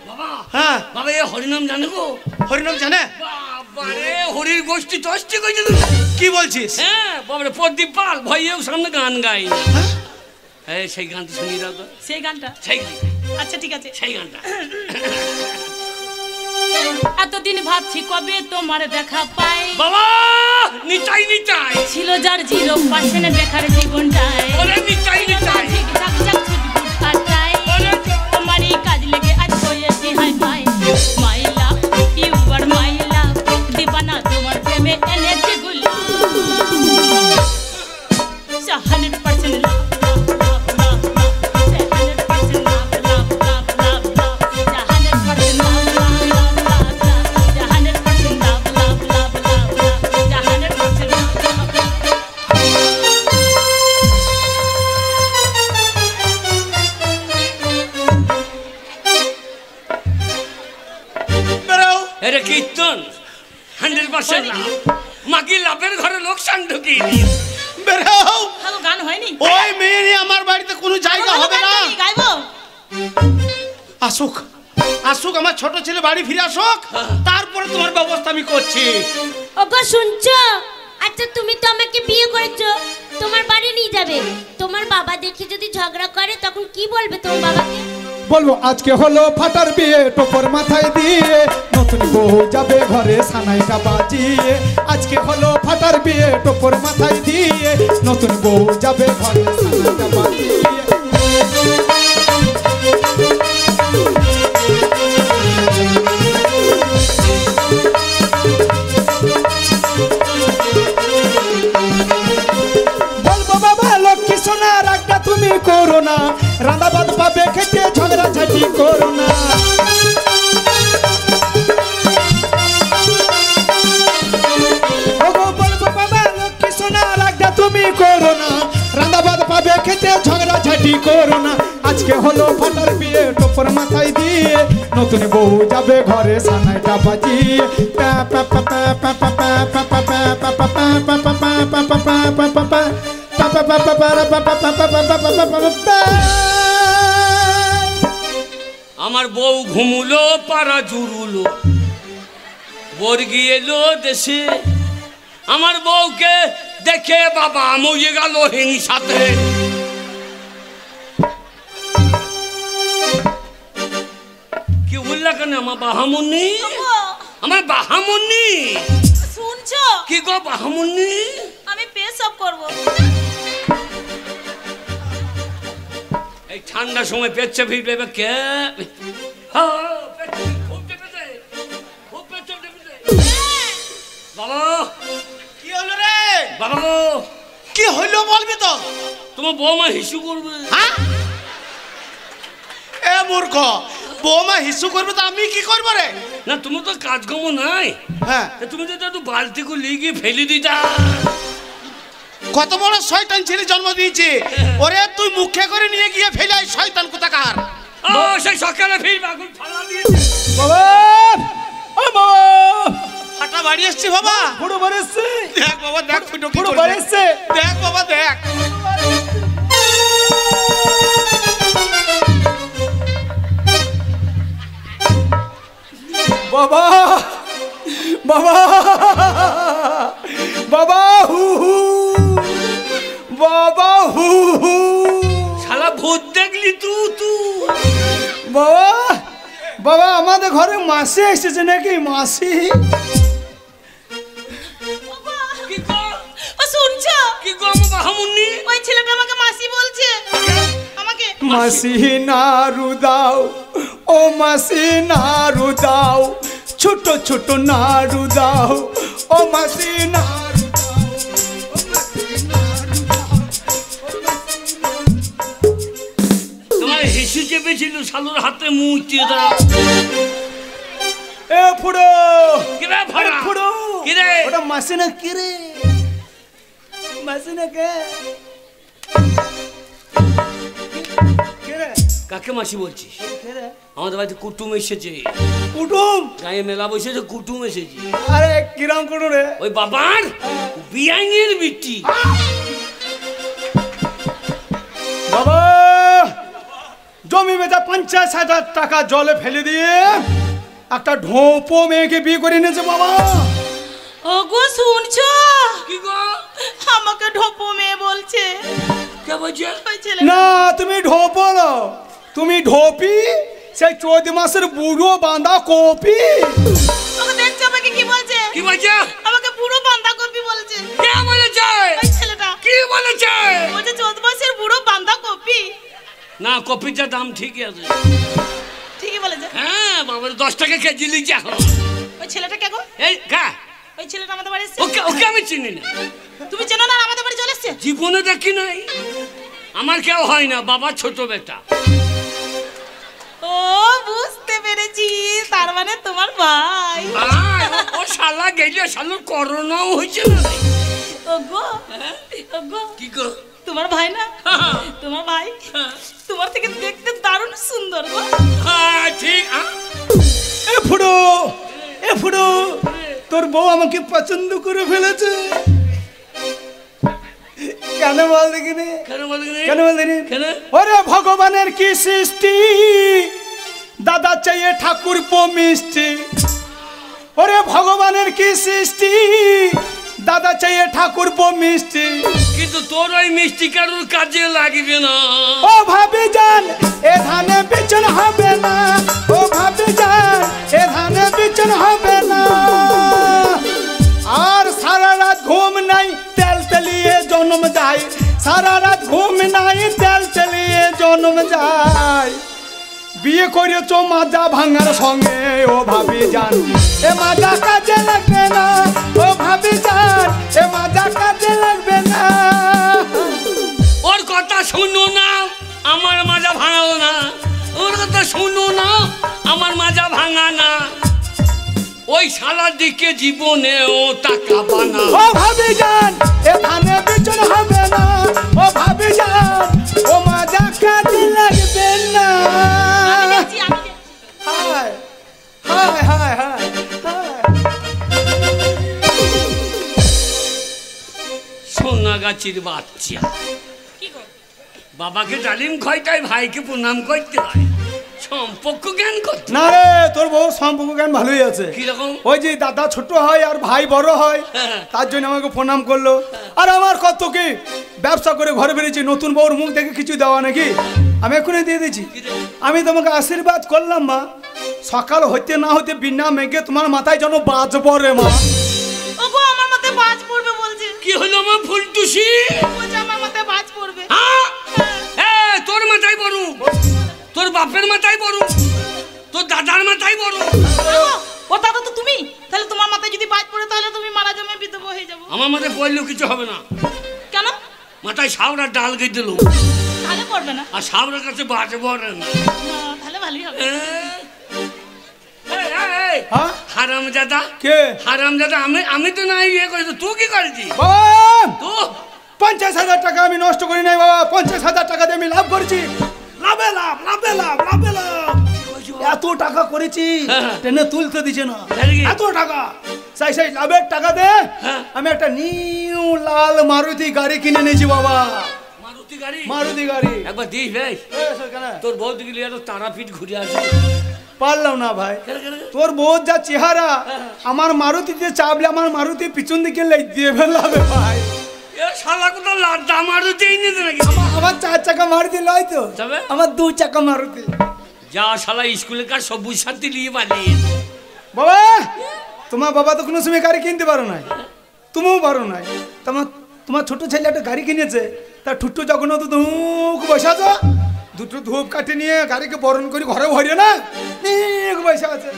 বাবা, হ্যাঁ বাবা এ হরিনাম জানে গো? হরিনাম জানে? বাবারে হরির গোষ্ঠী তষ্টি কইছে। কি বলছিস? হ্যাঁ বাবারে, প্রদীপ পাল ভয়েও সামনে গান গাই। হ্যাঁ? এই সেই গানটা শুনি দাও তো। সেই গানটা? সেই গানটা, আচ্ছা ঠিক আছে। সেই গানটা। এতদিন ভাবছি কবে তোমার দেখা পাই। বাবা নিতাই নিতাই ছিল যার 0% বেকার জীবনটায়। ওরে নিতাই নিতাই। ঠিক ঝাক ঝাক ছুটফুট কাটাই। তোমারই কাজ লেগে আজ হয়েছি hi fi. My love you are my love, দিবানা তোমার প্রেমে এনেছে গুলাব। 100% লাভ লাভ লাভ লাভ, 100% লাভ লাভ লাভ লাভ লাভ, 100% লাভ লাভ লাভ লাভ, 100% লাভ লাভ লাভ লাভ, 100% লাভ লাভ। বেরাও এটা কীর্তন 100% লাভ। মাকি লাভের ঘরে লোকসান ঢুকিয়ে দিই। বেরাও। ভালো গান হয়নি? ওই মেয়ে নিয়ে আমার বাড়িতে কোনো জায়গা হবে না। গাইবো? আসুক আসুক, আমার ছোট ছেলে বাড়ি ফিরে আসুক, তারপরে তোমার ব্যবস্থা আমি করছি। ওগো শুনছো? আচ্ছা তুমি তো আমাকে বিয়ে করেছো, তোমার বাড়ি নিয়ে যাবে, তোমার বাবা দেখে যদি ঝগড়া করে তখন কি বলবে তোমার বাবাকে? বলবো আজকে হলো ফাটার বিয়ে, টোপর মাথায় দিয়ে নতুন বউ যাবে ঘরে সানাইটা বাজিয়ে। আজকে হলো ফাটার বিয়ে, টোপর মাথায় দিয়ে নতুন বউ যাবে ঘরে সানাইটা বাজিয়ে। বলবো বাবা লক্ষ্মী সোনা রাগটা তুমি করো না, রান্না বাদ পাবে খেতে ঝগড়া ঝাঁটি করো না। ওগো বলবো বাবা লক্ষ্মী সোনা রাগটা তুমি করো না, রান্না বাদ পাবে খেতে ঝগড়া ঝাঁটি করো না। আজকে হলো ফাটার বিয়ে, টোপর মাথায় দিয়ে নতুন বউ যাবে ঘরে সানাইটা বাজিয়ে। আমার বউ ঘুমুলো পাড়া জুড়ুলো, বর্গি এলো দেশে। আমার বউকে দেখে বাবা মরে গেল হিংসাতে। কি বললা কেন? আমার বাহামুনি, আমার বাহামুনি। শুনছো? কি গো বাহামুনি? আমি পেশাব করব। এই ঠান্ডার সময় পেচ্ছে ভিড়বে কে? বাবা কি হলো রে? বাবা গো, কি হইলো বলবি তো? তোমার বৌমা হিসু করবে। হ্যাঁ এ মূর্খ, বৌমা হিসু করবে তো আমি কি করবো রে? না তুমি তো কাজকর্ম নাই, হ্যাঁ তুমি যদি একটু বালতি করে লিগিয়ে ফেলে দিতা। কত বড় শয়তান ছেলে জন্ম দিয়েছে ওরে, তুই মুখে করে নিয়ে গিয়ে ফেলে আয় শয়তান কোথাকার। ও সেই সকালে ফির বাগুন ফালা দিয়েছে। বাবা ও বাবা ফাটা বাড়ি এসছি বাবা। পুরো বাড়ি এসছে। দেখ বাবা দেখ ফুটো কি পুরো করছে। বাড়ি এসছে। দেখ বাবা দেখ। বাবা বাবা বাবা হু হু বাবা হু হু শালা ভূত দেখলি তু বাবা বাবা আমাদের ঘরে মাসি এসেছে নাকি? মাসি কি গো ও শুনছো? কি গো আমার বাহামুন্নি? ওই ছেলেটা আমাকে মাসি বলছে। আমাকে মাসি নাড়ু দাও, ও মাসি নাড়ু দাও, ছোট ছোট নাড়ু দাও, ও মাসি নাড়ু দাও, ও মাসি নাড়ু দাও, ও মাসি নাড়ু দাও। তোমার হিসু চেপেছিল শালুর হাতে মুচি দাও। এ ফুড়ো কি রে ফাড়া? ফুড়ো কি রে? ওটা মাসি না কি রে? মাসি না কে? কে রে? কাকে মাসি বলছিস? কে রে? আমাদের বাড়িতে কুটুম এসেছে। কুটুম? গায়ে মেলা বসেছে, কুটুম এসেছে। আরে কিরাম কুটুম রে? ওই বাবার বিয়াইনের বিটি। বাবা জমি বেচা 50,000 টাকা জলে ফেলে দিয়ে একটা ঢোপো মেয়েকে বিয়ে করে নিয়েছে বাবা। ওগো শুনছো? কি গো? আমাকে ঢোপো মেয়ে বলছে। কে বলছে? ওই ছেলে না তুমি ঢোপো না, তুমি ঢোপি, সেই 14 মাসের বুড়ো বাঁধা কপি। ওকে দেখছো আমাকে কি বলছে? কি বলছে? আমাকে বুড়ো বাঁধাকপি বলছে। কে বলেছে? ওই ছেলেটা কি বলেছে? বলছে 14 মাসের বুড়ো বাঁধাকপি। না কপিটার দাম ঠিকই আছে। ঠিকই বলেছে। হ্যাঁ বাবার 10 টাকা কেজি লিখছে এখন। ওই ছেলেটা কে গো? এই কা ওই ছেলেটা আমাদের বাড়ি এসেছে। ওকে ওকে আমি চিনি না, তুমি চেনো না? আমাদের বাড়ি চলে এসেছে। জীবনে দেখি নাই। আমার কেউ হয় না, বাবা ছোট বেটা। ও বুঝতে পেরেছি, তার মানে তোমার ভাই। ও শালা গেলে শালুর করোনাও হয়েছে না। ওগো ওগো কি গো? তোমার ভাই না? তোমার ভাই তোমার থেকে দেখতে দারুণ সুন্দর গো। হ্যাঁ ঠিক। এ ফুড়ো এ ফুড়ো তোর বউ আমাকে পছন্দ করে ফেলেছে। কেন বল দেখিনি? কেন বলবি? কেন বল দেখিনি? কেন? ওরে ভগবানের কি সৃষ্টি, দাদা চাইয়ে ঠাকুর পো মিষ্টি। ওরে ভগবানের কি সৃষ্টি, দাদা চাইয়ে ঠাকুর পো মিষ্টি। কিন্তু তোর ওই মিষ্টি কারুর কাজে লাগবে না। ও ভাবি যান এ ধানে বিচন হবে না, ও ভাবি যান এ ধানে বিচন হবে না। আর সারা রাত ঘুম নাই তেল তেলিয়ে জন্ম যায়, সারা রাত ঘুম নাই তেল তেলিয়ে জন্ম যায়। বিয়ে করেছো মাজা ভাঙার সঙ্গে, ও ভাবি যান এ মাজা কাজে লাগবে না, ও ভাবি যান এ মাজা কাজে লাগবে না। ওর কথা শুনো না, আমার মাজা ভাঙাও না। ওর কথা শুনো না, আমার মাজা ভাঙা না। ওই শালার দিকে জীবনে ও টাকা বানা। ও ভাবি যান এখানে বিচন হবে না, ও ভাবি যান ও মাজা কাজে লাগবে না। আমি দেখছি, আমি দেখছি। হায় হায় হায় হায় হায়। সোনাগাছির বাচ্চা। কি গো? বাবাকে ডালিম খয়টাই ভাইকে প্রণাম করতে হয়, সম্পর্ক জ্ঞান করতে। না রে তোর বউ সম্পর্ক জ্ঞান ভালোই আছে। কিরকম? ওই যে দাদা ছোট হয় আর ভাই বড় হয়, হ্যাঁ। তার জন্য আমাকে প্রণাম করলো। আর আমার কত কি ব্যবসা করে ঘরে বেরিয়েছি, নতুন বউর মুখ দেখে কিছু দেওয়া নাকি? আমি এখনই দিয়ে দিয়েছি। আমি তোমাকে আশীর্বাদ করলাম মা, সকাল হইতে না হইতে বিনা মেঘে তোমার মাথায় যেন বাজ পড়ে মা। ওগো আমার মাথায় বাজ পড়বে বলছে। কি হলো আমার ফুলটুসি? বলছে আমার মাথায় বাজ পড়বে। হ্যাঁ? তোর মাথায় বড়, তোর বাপের মাথায় বড়, তোর দাদার মাথায় বড়। ওগো, ও দাদা তো তুমি, তাহলে তোমার মাথায় যদি বাজ পড়ে তাহলে তুমি মারা যাবে, বিধবা হয়ে যাবো। আমার মাথায় পড়লেও কিছু হবে না। কেন? মাথায় সাবড়ার ডাল গিয়ে দিল, তাহলে পড়বে না। আর সাবড়ার কাছে বাজে পড়ে না। তাহলে ভালোই হবে। হ্যাঁ হারাম দাদা, কে হারাম দাদা, আমি তো নাই ইয়ে করেছি, তুই কি করেছি? বাবা তো 50,000 টাকা আমি নষ্ট করি নাই বাবা, 50,000 টাকা দিয়ে আমি লাভ করেছি। লাভে লাভ, লাভে লাভ, লাভে লাভ। এত টাকা করেছি ট্রেনে তুলতে দিছে না, এত টাকা। সেই লাভের টাকা দে আমি একটা নিউ লাল মারুতি গাড়ি কিনে নিয়েছি বাবা। মারুতি গাড়ি? মারুতি গাড়ি একবার দিস ভাই, তোর বউ দিকে লিয়ে তো তারাপীঠ ঘুরে আসে। পারলাম না ভাই, তোর বউ যা চেহারা, আমার মারুতিতে চাপলে আমার মারুতি পিছন দিকে লেগ দিয়ে ফেলবে ভাই। এ শালা কোথা লাড্ডা মারুতি নিতে নাকি? আমার 4 চাকা মারুতি লয় তো, তবে আমার 2 চাকা মারুতি। যা শালা স্কুলে কার সবুজ সাথী নিয়ে পালিয়ে। বাবা তোমার বাবা তো কোনো সময় গাড়ি কিনতে পারো নাই, তুমিও পারো নাই। তোমার ছোট ছেলে একটা গাড়ি কিনেছে, তার ঠুট্টু যখন তো ধূপ বসাছ, দুটো ধূপ কাটে নিয়ে গাড়িকে বরণ করে ঘরে ভরিয়ে না বসে আছে।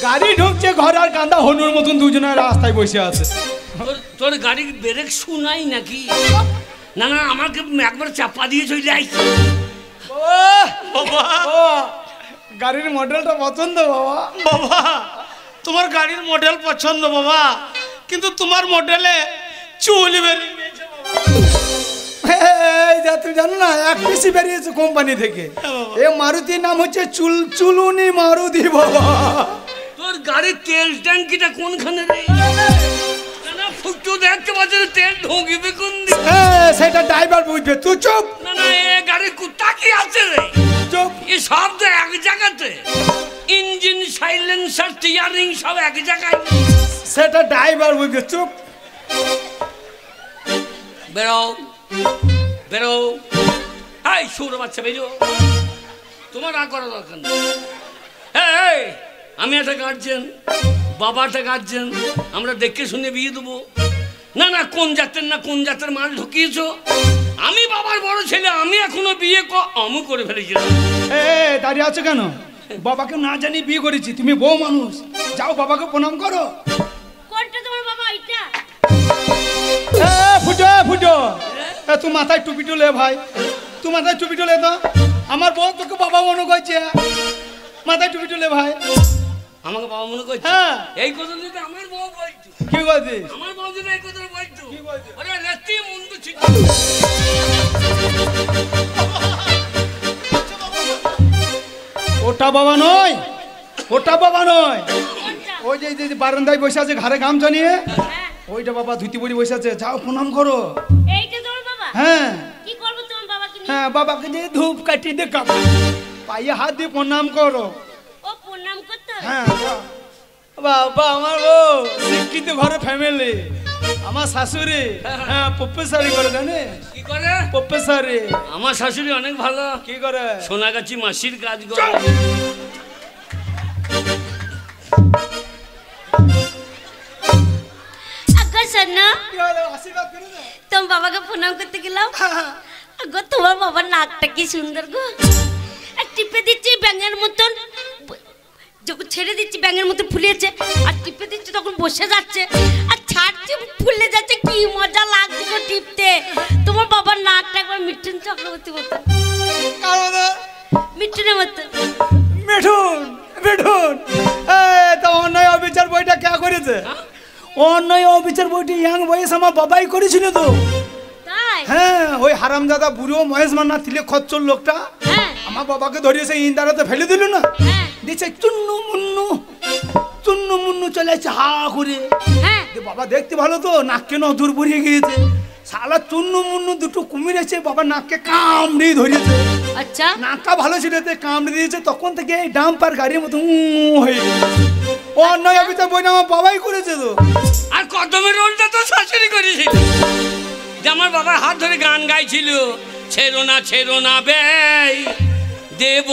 গাড়ি ঢুকছে ঘর, আর কান্দা হনুর মতন দুজনের রাস্তায় বসে আছে। তোর গাড়ির ব্রেক শুনাই নাকি? না না, আমাকে একবার চাপা দিয়ে চলে আইছি। বাবা গাড়ির মডেলটা পছন্দ বাবা। বাবা তোমার গাড়ির মডেল পছন্দ বাবা, কিন্তু তোমার মডেলে চুল বেরিয়ে গেছে বাবা। তুমি জানো না, এক পিসি বেরিয়েছে কোম্পানি থেকে। এ মারুতির নাম হচ্ছে চুলুনি মারুতি বাবা। তোর গাড়ির তেল ট্যাঙ্কিটা কোনখানে রে? না ফুটো দেখতে পাচ্ছি, তেল ঢোকিবে কোন দিকে? সেটা ড্রাইভার বুঝবে, তুই চুপ। না না, এ গাড়ির কুত্তা কি আছে রে? চুপ। এ সব তো এক জায়গাতে, ইঞ্জিন, সাইলেন্সার, টিয়ারিং সব এক জায়গায়। সেটা ড্রাইভার বুঝবে, চুপ। বেরো বেরো, এই সৌর বাচ্চা বেরো, তোমার রাগ করা দরকার নেই। এই আমি একটা গার্জেন, বাবা একটা গার্জেন, আমরা দেখে শুনে বিয়ে দেবো। না না, কোন জাতের না কোন জাতের মাল ঢুকিয়েছো? আমি বাবার বড় ছেলে, আমি এখনো বিয়ে আমি করে ফেলেছিলাম। দাঁড়িয়ে আছো কেন? বাবাকে না জানি বিয়ে করেছি, তুমি বউ মানুষ, যাও বাবাকে প্রণাম করো। কোনটা তোমার বাবা? এটা ফুটো ফুটো, তুই মাথায় টুপি টুলে ভাই, তুই মাথায় টুপি টুলে তো। আমার বউ তোকে বাবা মনে করছে, মাথায় টুপি টুলে ভাই। আমাকে বাবা মনে করছে? হ্যাঁ। এই কথা যদি আমার বউ বলতো, কি বলছিস? আমার বউ যদি এই কথা বলতো, কি বলছিস? আরে রাতে মুন্ডু ছিল। ওটা বাবা নয়, ওটা বাবা নয়। ওই যে বারান্দায় বসে আছে ঘাড়ে গামছা নিয়ে, ওইটা বাবা ধুতি পরি বসে আছে, যাও প্রণাম করো। এইটা তোমার বাবা? হ্যাঁ কি করবো তোমার বাবাকে নিয়ে? হ্যাঁ, বাবাকে যে ধূপ কাটি দে, পায়ে হাত দিয়ে প্রণাম করো। ও প্রণাম করতে হবে? হ্যাঁ বাবা, আমার বউ শিক্ষিত ঘরে ফ্যামিলি, আমার শাশুড়ি প্রফেসরি করে, জানে কি করে? প্রফেসরি। আমার শাশুড়ি অনেক ভালো। কি করে? সোনাগাছি মাসির কাজ করে। আগে শোনো, আশীর্বাদ করে দে। তোমার বাবাকে প্রণাম করতে গেলাম, গো তোমার বাবার নাকটা কি সুন্দর গো, আর টিপে দিচ্ছি ব্যাঙের মতন, যখন ছেড়ে দিচ্ছি ব্যাঙের মতো ফুলেছে, আর টিপে দিচ্ছি তখন বসে যাচ্ছে, আর ছাড়ছে ফুলে যাচ্ছে, কি মজা লাগছে গো টিপতে। তোমার বাবার নাকটা একবার মিঠুন চক্রবর্তী মতো, মিঠুনের মতো। মিঠুন মিঠুন, তা অন্যায় অবিচার বইটা কে করেছে? অন্যায় অবিচার বইটি ইয়াং বয়স আমার বাবাই করেছিল তো। তাই? হ্যাঁ, ওই হারামজাদা বুড়ো মহেশ মান্না তিলে খচ্চর লোকটা হ্যাঁ আমার বাবাকে ধরিয়েছে, ইন্দারাতে ফেলে দিল না, হ্যাঁ দিচ্ছে চুন্নু মুন্নু চলে আসছে হা করে। হ্যাঁ। বাবা দেখতে ভালো তো, নাককে নজর পড়িয়ে গিয়েছে, শালা চুন্নু মুন্নু দুটো কুমির এসে বাবা নাককে কামড়ে ধরিয়েছে। আচ্ছা, নাকটা ভালো ছিল, কামড়ে দিয়েছে, তখন থেকে এই ডাম্পার গাড়ির মতো হয়ে গেছে। অন্যায় অবিচার বইটা আমার বাবাই করেছে তো। আর কদমের রোলটা তো শাশুড়ি করেছিল, যে আমার বাবার হাত ধরে গান গাইছিল, ছেড়ো না বেই, দেব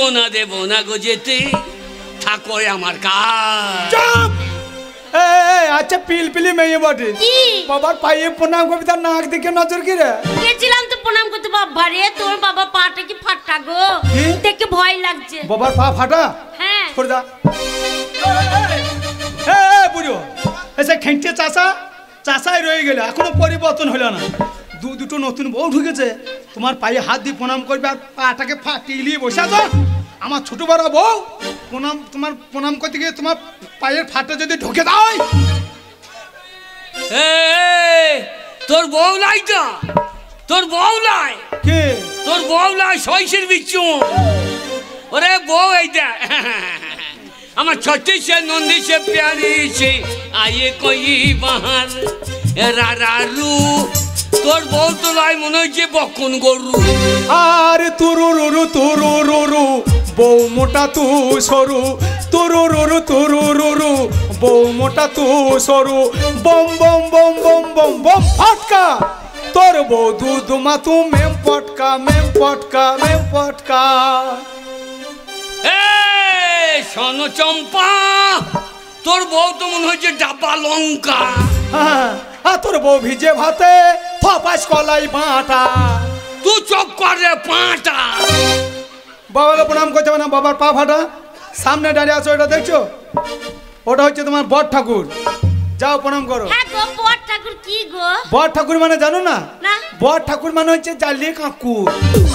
না গো যেতে, থাকো আমার কাজ। চুপ! আচ্ছা পিলপিলি মেয়ে বটে কি বাবার পায়ে প্রণাম করবি তার নাক দিকে নজর কি রে গেছিলাম তো প্রণাম করতে বাবা রে তোর বাবা পাটা কি ফাটা গো কি? দেখে ভয় লাগছে বাবার পা ফাটা হ্যাঁ করে দা বুঝো এসে খেঁচে চাষাই রয়ে গেলে এখনো পরিবর্তন হলো না দুটো নতুন বউ ঢুকেছে তোমার পায়ে হাত দিয়ে প্রণাম করবে আর পাটাকে ফাটিয়ে বসে আছো আমার ছোট বড় বউ তোমার প্রণাম করতে গিয়ে তোমার পায়ের ফাটা যদি ঢুকে দাও তোর বউ লাই তো তোর বউ লাই কে তোর বউ লাই শৈশীর বিচ্ছু ওরে বউ এইটা আমার ছত্রিশ সে নন্দী সে প্যারি সে আয়ে কই বাহার রারু তোর বউ তো লাই মনে হচ্ছে বকন গরু আর তুরু বউ মোটা তু সরু তুরু বউ মোটা তু সরু বম বম বম বম বম বম ফটকা তোর বউ দুমা তু মেম পটকা এ শোন চম্পা তোর বউ তো মনে হচ্ছে ডাবা লঙ্কা হ্যাঁ তোর বউ ভিজে ভাতে ফপাস কলাই বাটা তুই চপ করে পাটা বাবাকে প্রণাম করতে হবে না বাবার পা ফাটা সামনে দাঁড়িয়ে আছো ওটা দেখছো ওটা হচ্ছে তোমার বট ঠাকুর যাও প্রণাম করো হ্যাঁ গো বড় ঠাকুর কি গো বট ঠাকুর মানে জানো না না বট ঠাকুর মানে হচ্ছে জালি কাকুর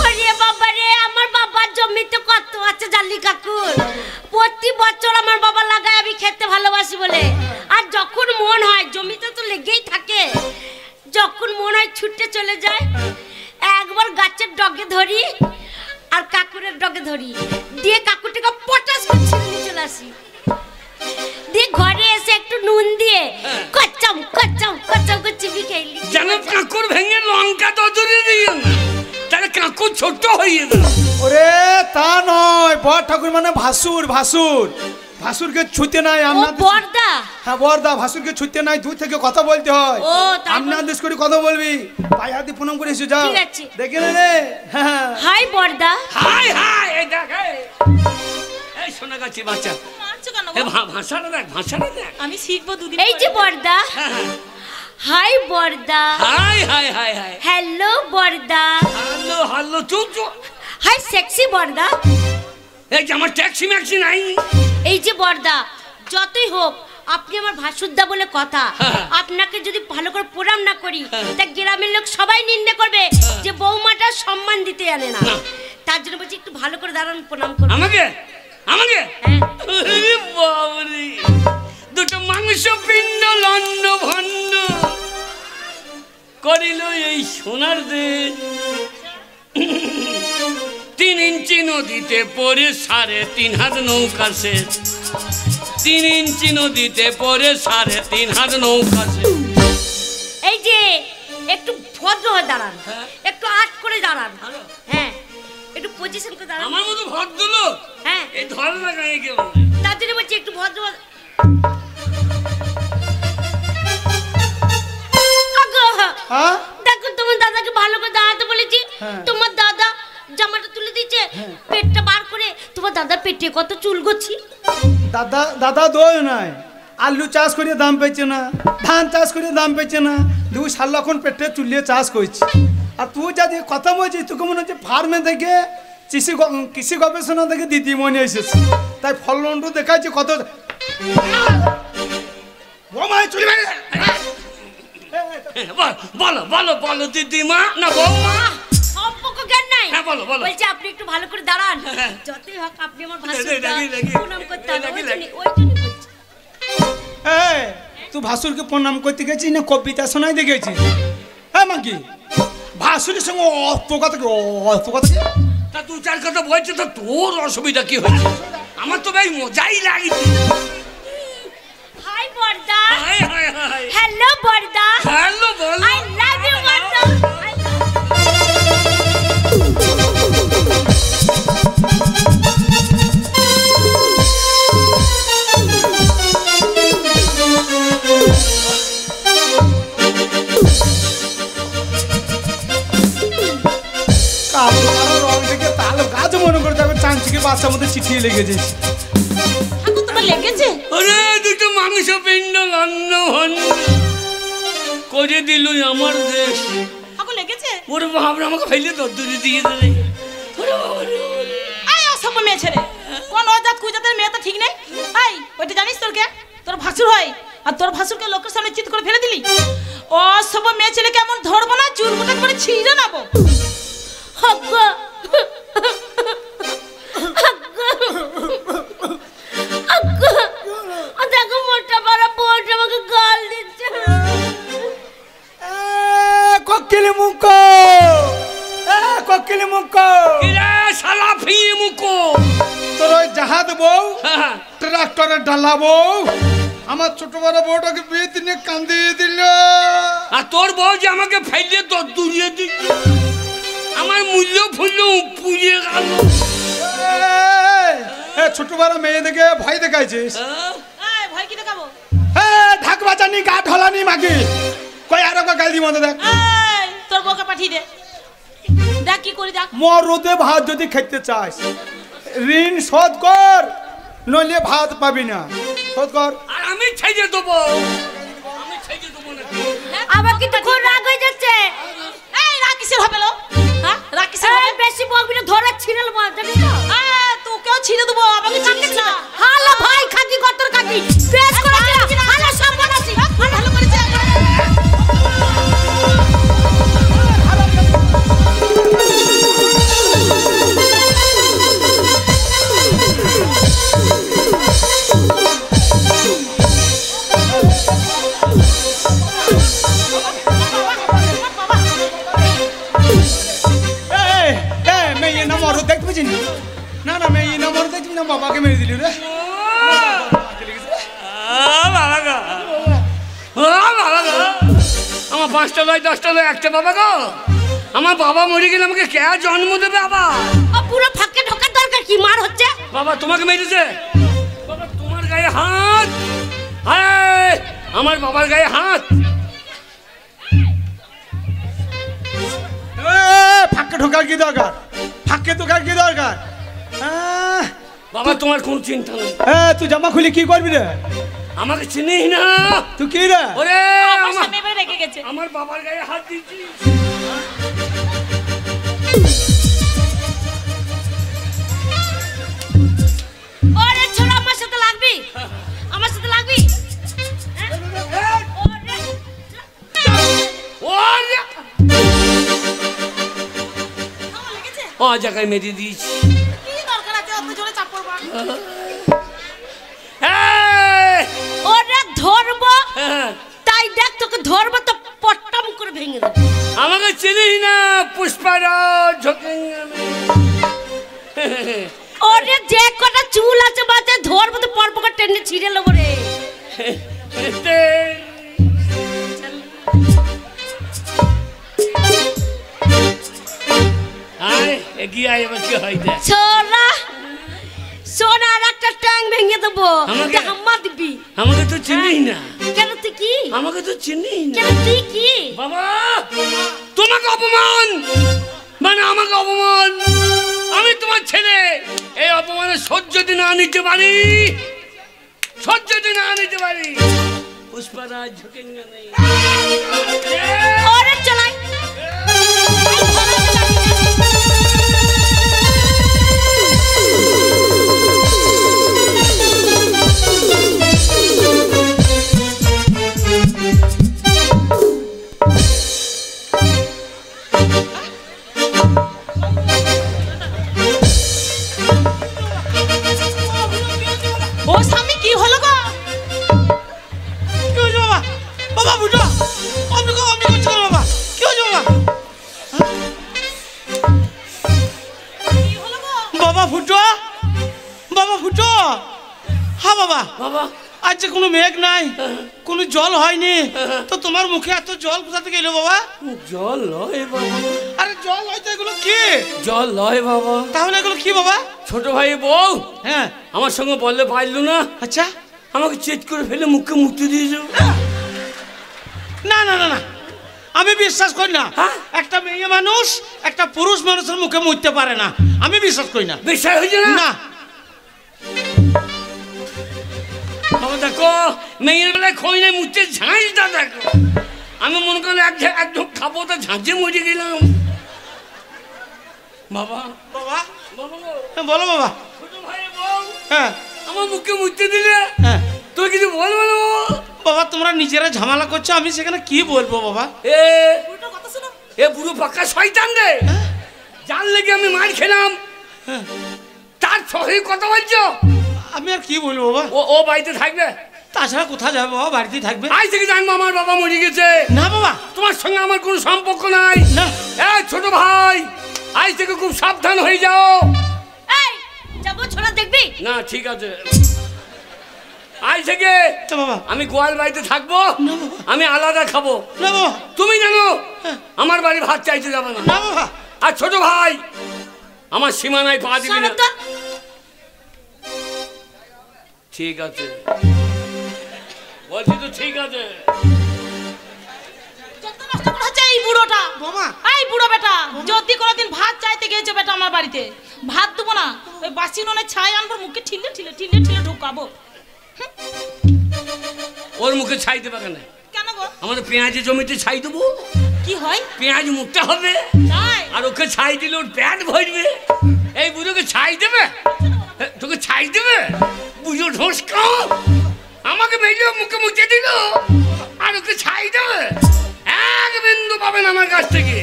ওরে বাবা রে আমার বাবার জমিতে কত আছে জালি কাকুর প্রতি বছর আমার বাবা লাগায় আমি খেতে ভালোবাসি বলে আর যখন মন হয় জমিতে তো লেগেই থাকে যখন মন হয় ছুটে চলে যায় একবার গাছের ডগে ধরি আর কাকুরের ডগে ধরি দিয়ে কাকুরটাকে পটাশ করে ছিঁড়ে চলে আসি দিয়ে ঘরে এসে একটু নুন দিয়ে কচ্চম করে চিবি খেলি যেন কাকুর ভেঙে লঙ্কা তো দূরে দিও না তাহলে কাকুর ছোট হয়ে যাবে ওরে তা নয় বট ঠাকুর মানে ভাসুরকে ছুঁতে নাই ও আমরা বর্দা হ্যাঁ বরদা ভাসুরকে ছুঁতে নাই দূর থেকে কথা বলতে হয় ও, তাই আমরা দেশ করে কথা বলবি পায়ে হাত দিয়ে প্রণাম করে এসে যাও ঠিক আছে। দেখে নে রে হ্যাঁ হাই বর্দা হাই এই দেখ এই শোনা গাছি বাচ্চা মারছো কেন এ গো? ভাষাটা দেখ আমি শিখবো দুদিন এই যে পরে। বর্দা হাই বর্দা হাই হ্যালো বর্দা হাল্লো চুপ হাই সেক্সি বর্দা এই যে আমার ট্যাক্সি ম্যাক্সি নাই এই যে বর্দা যতই হোক আপনি আমার ভাসুরদা বলে কথা হ্যাঁ। আপনাকে যদি ভালো করে প্রণাম না করি তা গ্রামের লোক সবাই নিন্দে করবে যে বৌমাটা সম্মান দিতে জানে না না। তার জন্য বলছি একটু ভালো করে দাঁড়ান প্রণাম করুন আমাকে হ্যাঁ। আরে বাবারে দুটো মাংস পিণ্ড লন্ন ভন্ন করিল এই সোনার দে 3 ইঞ্চি নদীতে পড়ে 3.5 হাত নৌকা সে 3 ইঞ্চি নদীতে পড়ে 3.5 হাত নৌকা সে এই যে একটু ভদ্র হয়ে দাঁড়ান হ্যাঁ। একটু আট করে দাঁড়ান হ্যাঁ একটু পজিশন করে দাঁড়ান আমার মতো ভদ্রলোক হ্যাঁ এই ধর না গায়ে কেউ তার জন্য বলছি একটু ভদ্র আগো, হ্যাঁ দেখো তোমার দাদাকে ভালো করে দাঁড়াতে বলেছি হ্যাঁ। তোমার দাদা জামাটা তুলে দিচ্ছে পেটটা বার করে তোমার দাদা পেটে কত চুল গছি দাদা দোষ নাই আলু চাষ করে দাম পেয়েছে না ধান চাষ করে দাম পেয়েছে না 2 সাল এখন পেটে চুলিয়ে চাষ করছি আর তুই যদি কথা বলছিস তোকে মনে হচ্ছে ফার্মে থেকে কৃষি গবেষণা থেকে দিদিমণি এসেছে তাই ফলনটা দেখাচ্ছে কত বলো দিদিমা না বৌমা সম্পর্ক জ্ঞান নাই হ্যাঁ, বলো। বলছি আপনি একটু ভালো করে দাঁড়ান হ্যাঁ। যতই হোক আপনি আমার দেখি। ভাষা প্রণাম করতে হবে দেখি। ওই জন্যই বলছি তুই ভাসুরকে প্রণাম করতে গেছিস না কবিতা শোনাইতে গেছিস হ্যাঁ মাকি ভাসুরের সঙ্গে অল্প কথা কি তা তুই চার কথা বলছিস তো তোর অসুবিধা কি হয়েছে আমার তো ভাই মজাই লাগছে হাই বর্দা হাই হ্যালো বর্দা হ্যালো বল আই লাভ ইউ বর্দা রং থেকে তাল গাছ মনে করে যাবে চাঞ্চিকে বাচ্চার মধ্যে চিঠিয়ে লেগে যাচ্ছে ঠাকুর তোমার লেগেছে আরে তুই তো মাংস পিণ্ড লন্ন ভন্ন করে দিল আমার দেশ। আগুন লেগেছে? ওর ভাবনা আমাকে ফেলে দূরে দিয়ে দিলে। আয় অসভ্য মেয়ে ছেড়ে, কোন অজাত কুজাতের মেয়ে তো ঠিক নেই। আই ওইটা জানিস তোর কে? তোর ভাসুর হয়, আর তোর ভাসুরকে লোকের সামনে চিৎ করে ফেলে দিলি। অসভ্য মেয়ে ছেলে কেমন ধরবো না, চুল গোটা করে ছিঁড়ে নেবো। আব্বা দেখো মোটা পাড়া বউটা আমাকে গাল দিচ্ছে। কোকিলি মুখ, কোকিলি মুখ, কিরে শালা ফিয়ে মুকো। তোর ওই জাহাজ বউ, ট্রাক্টরে ডালা বউ আমার ছোট বড় বউটাকে বিয়ে দিনে কান্দিয়ে দিল। আর তোর বউ যে আমাকে ফেলে দূরিয়ে দিল, আমার মূল্য ফুল্য পুড়িয়ে গেল। ছোট বড় মেয়ে দেখে ভয় দেখাইছিস? আয় ভয় কি দেখাবো? ঢাক বাজানি গা ঢলানি মাগি কই আর গাল দি মতো দেখ। আয় তোর বউকে পাঠিয়ে দে, দেখ কি করি দেখ। মরদে ভাত যদি খেতে চাস ঋণ শোধ কর, নইলে ভাত পাবি না। শোধ কর। আর আমি ছেড়ে দেবো, আমি ছেড়ে দেবো না। আবার কিন্তু খুব রাগ হয়ে যাচ্ছে। এই রাগ কিসের হবে লো? হ্যাঁ রাগ কিসের হবে? বেশি বকবি না, ধরে ছিঁড়ে নেবো, জানিস তো? তোকেও ছিঁড়ে দেবো, আমাকে চিনিস না। হালো ভাই খাকি কতর খাকি বেশ করে হালো সব বানাসি ভালো করেছে। মেয়ে না মরদ দেখবি না? না মেয়ে না মরদ দেখবি না, বাবাকে মেরে দিলি রে। আমার 5টা নয় 10টা নয় একটা বাবা গো। আমার বাবা মরে গেলে আমাকে কে জন্ম দেবে আবার? পুরো ফাঁকে ঢোকার দরকার কি? মার হচ্ছে। বাবা তোমাকে মেরেছে? বাবা তোমার গায়ে হাত, আয় আমার বাবার গায়ে হাত। ফাঁকে ঢোকার কি দরকার? ফাঁকে ঢোকার কি দরকার? বাবা তোমার কোন চিন্তা নেই। তুই জামা খুলে কি করবি রে? আমাকে চিনিস না তুই কি রে? ওরে আমার স্বামী এবার রেগে গেছে। আমার বাবার গায়ে হাত দিচ্ছিস। ওরে ছোড়া আমার সাথে লাগবি, আমার সাথে লাগবি। ওরে আমার লেগেছে? ও জায়গায় মেরে দিয়েছি। কি দরকার আছে অত জোরে চাপ করবা? ওরে ধরবো হ্যাঁ, তাই দেখ, তোকে ধরবো তো পট্টাম করে ভেঙে দেবো। আমাকে চিনিস না পুষ্পারাজ ঝোঁকে। ওরে যে কটা চুল আছে বাচ্চা ধরবো তো পর পর টেনে ছিঁড়ে নেবো রে। আয় এগিয়ে আয়, এবার কি হয় দেখ। ছোড়া সোনার একটা ট্যাং ভেঙে দেবো, আমাকে- হাম্মা দিবি। আমাকে তো চিনিস না, কেন তুই কি? আমাকে তো চিনিস না। কেন তুই কি? বাবা তোমাকে অপমান, মানে আমাকে অপমান। আমি তোমার ছেলে, এই অপমানে সহ্য যদি না নিতে পারি, সহ্য যদি না নিতে পারি, পুষ্পারাজ ঝুঁকে নেই। ওরে চলাই ও স্বামী কি হলো গো? কি হয়েছে বাবা? বাবা বুঝো, অমনি করছো কেন বাবা? কি হয়েছে বাবা? কি হলো গো? বাবা ফুটো, বাবা ফুটো। হ্যাঁ বাবা, বাবা আজ যে কোনো মেঘ নাই, কোনো জল হয়নি, তো তোমার মুখে এত জল কোথা থেকে এলো বাবা? জল লয় বাবা, আরে জল হয়তো এগুলো কি? জল লয় বাবা। তাহলে এগুলো কি বাবা? ছোট ভাই বউ হ্যাঁ আমার সঙ্গে বললে পারলো না, আচ্ছা। আমাকে চেট করে ফেলে মুখে মুক্তি দিয়েছ। না না না না, আমি বিশ্বাস করি না। হ্যাঁ? একটা মেয়ে মানুষ একটা পুরুষ মানুষের মুখে মুছতে পারে না, আমি বিশ্বাস করি না। বিষয় হয়েছে না? না বাবা দেখ দেখো মেয়ের বেলায় খোঁজ নেই মুখে ঝাঁঝটা দেখো আমি মনে করলাম একজন খাবো তো ঝাঁঝে মরে গেলাম বাবা বাবা বাবা গো, হ্যাঁ, বলো বাবা। ছোট ভাই বউ হ্যাঁ আমার মুখে মুছতে দিলে হ্যাঁ তুই কিছু বলবো না বাবা, তোমরা নিজেরা ঝামেলা করছো, আমি সেখানে কি বলবো বাবা? এ এ বুড়ো পাক্কা শয়তান রে জানলে কি আমি মার খেলাম তার সহি কথা বলছো আমি আর কি বলবো বাবা? ও বাড়িতে থাকবে তাছাড়া কোথায় যাবে বাবা? বাড়িতেই থাকবে। আজ থেকে জানবো আমার বাবা মরে গেছে না বাবা, তোমার সঙ্গে আমার কোনো সম্পর্ক নাই না। এ ছোট ভাই আজ থেকে খুব সাবধান হয়ে যাও এই যাবো ছোড়া দেখবি না ঠিক আছে আজ থেকে তো বাবা, আমি গোয়াল বাড়িতে থাকবো আমি আলাদা খাবো না বাবা, তুমি জানো আমার বাড়ি ভাত চাইতে যাবে না না বাবা। আর ছোট ভাই আমার সীমানায় পা দিবি না শোনো তো ঠিক আছে বলছি তো ঠিক আছে যত নষ্ট করা হচ্ছে এই বুড়োটা বাবা। এই বুড়ো বেটা যদি কোনোদিন ভাত চাইতে গিয়েছো বেটা আমার বাড়িতে ভাত দেবো না ওই বাসি নুনে ছাই আনবো মুখে ঠিলে ঠিলে ঠিলে ঠিলে ঢুকাবো ওর মুখে ছাই দেবে কেন কেন গো আমাদের পেঁয়াজের জমিতে ছাই দেবো কি হয় পেঁয়াজ মুখতে হবে তাই আর ওকে ছাই দিলে ওর প্যাট ভরবে এই বুড়োকে ছাই দেবে তোকে ছাই দেবে বুঝো ঢোসকা আমাকে বেরিয়ে মুখে মুখে দিল আর ওকে ছাই দেবে এক বিন্দু পাবেন আমার কাছ থেকে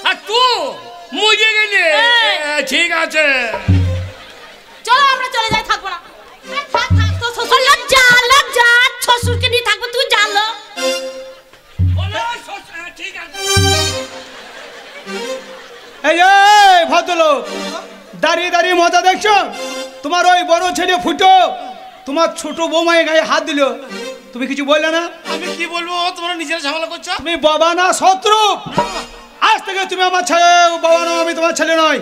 আর তুই মুজে গেলে ঠিক আছে চলো আমরা চলে যাই থাকবো না এই থাক থাক তো শ্বশুর লজ্জা লজ্জা শ্বশুরকে নিয়ে থাকবো তুই জানো ঠিক আছে এই যে ভদ্রলোক দাঁড়িয়ে দাঁড়িয়ে মজা দেখছো তোমার ওই বড় ছেলে ফুটো তোমার ছোট বৌমায় গায়ে হাত দিল তুমি কিছু বললে না আমি কি বলবো বাবা? তোমরা নিজেরা ঝামেলা করছো। তুমি বাবা না শত্রু আজ থেকে তুমি আমার ছেলে বাবা না আমি তোমার ছেলে নয়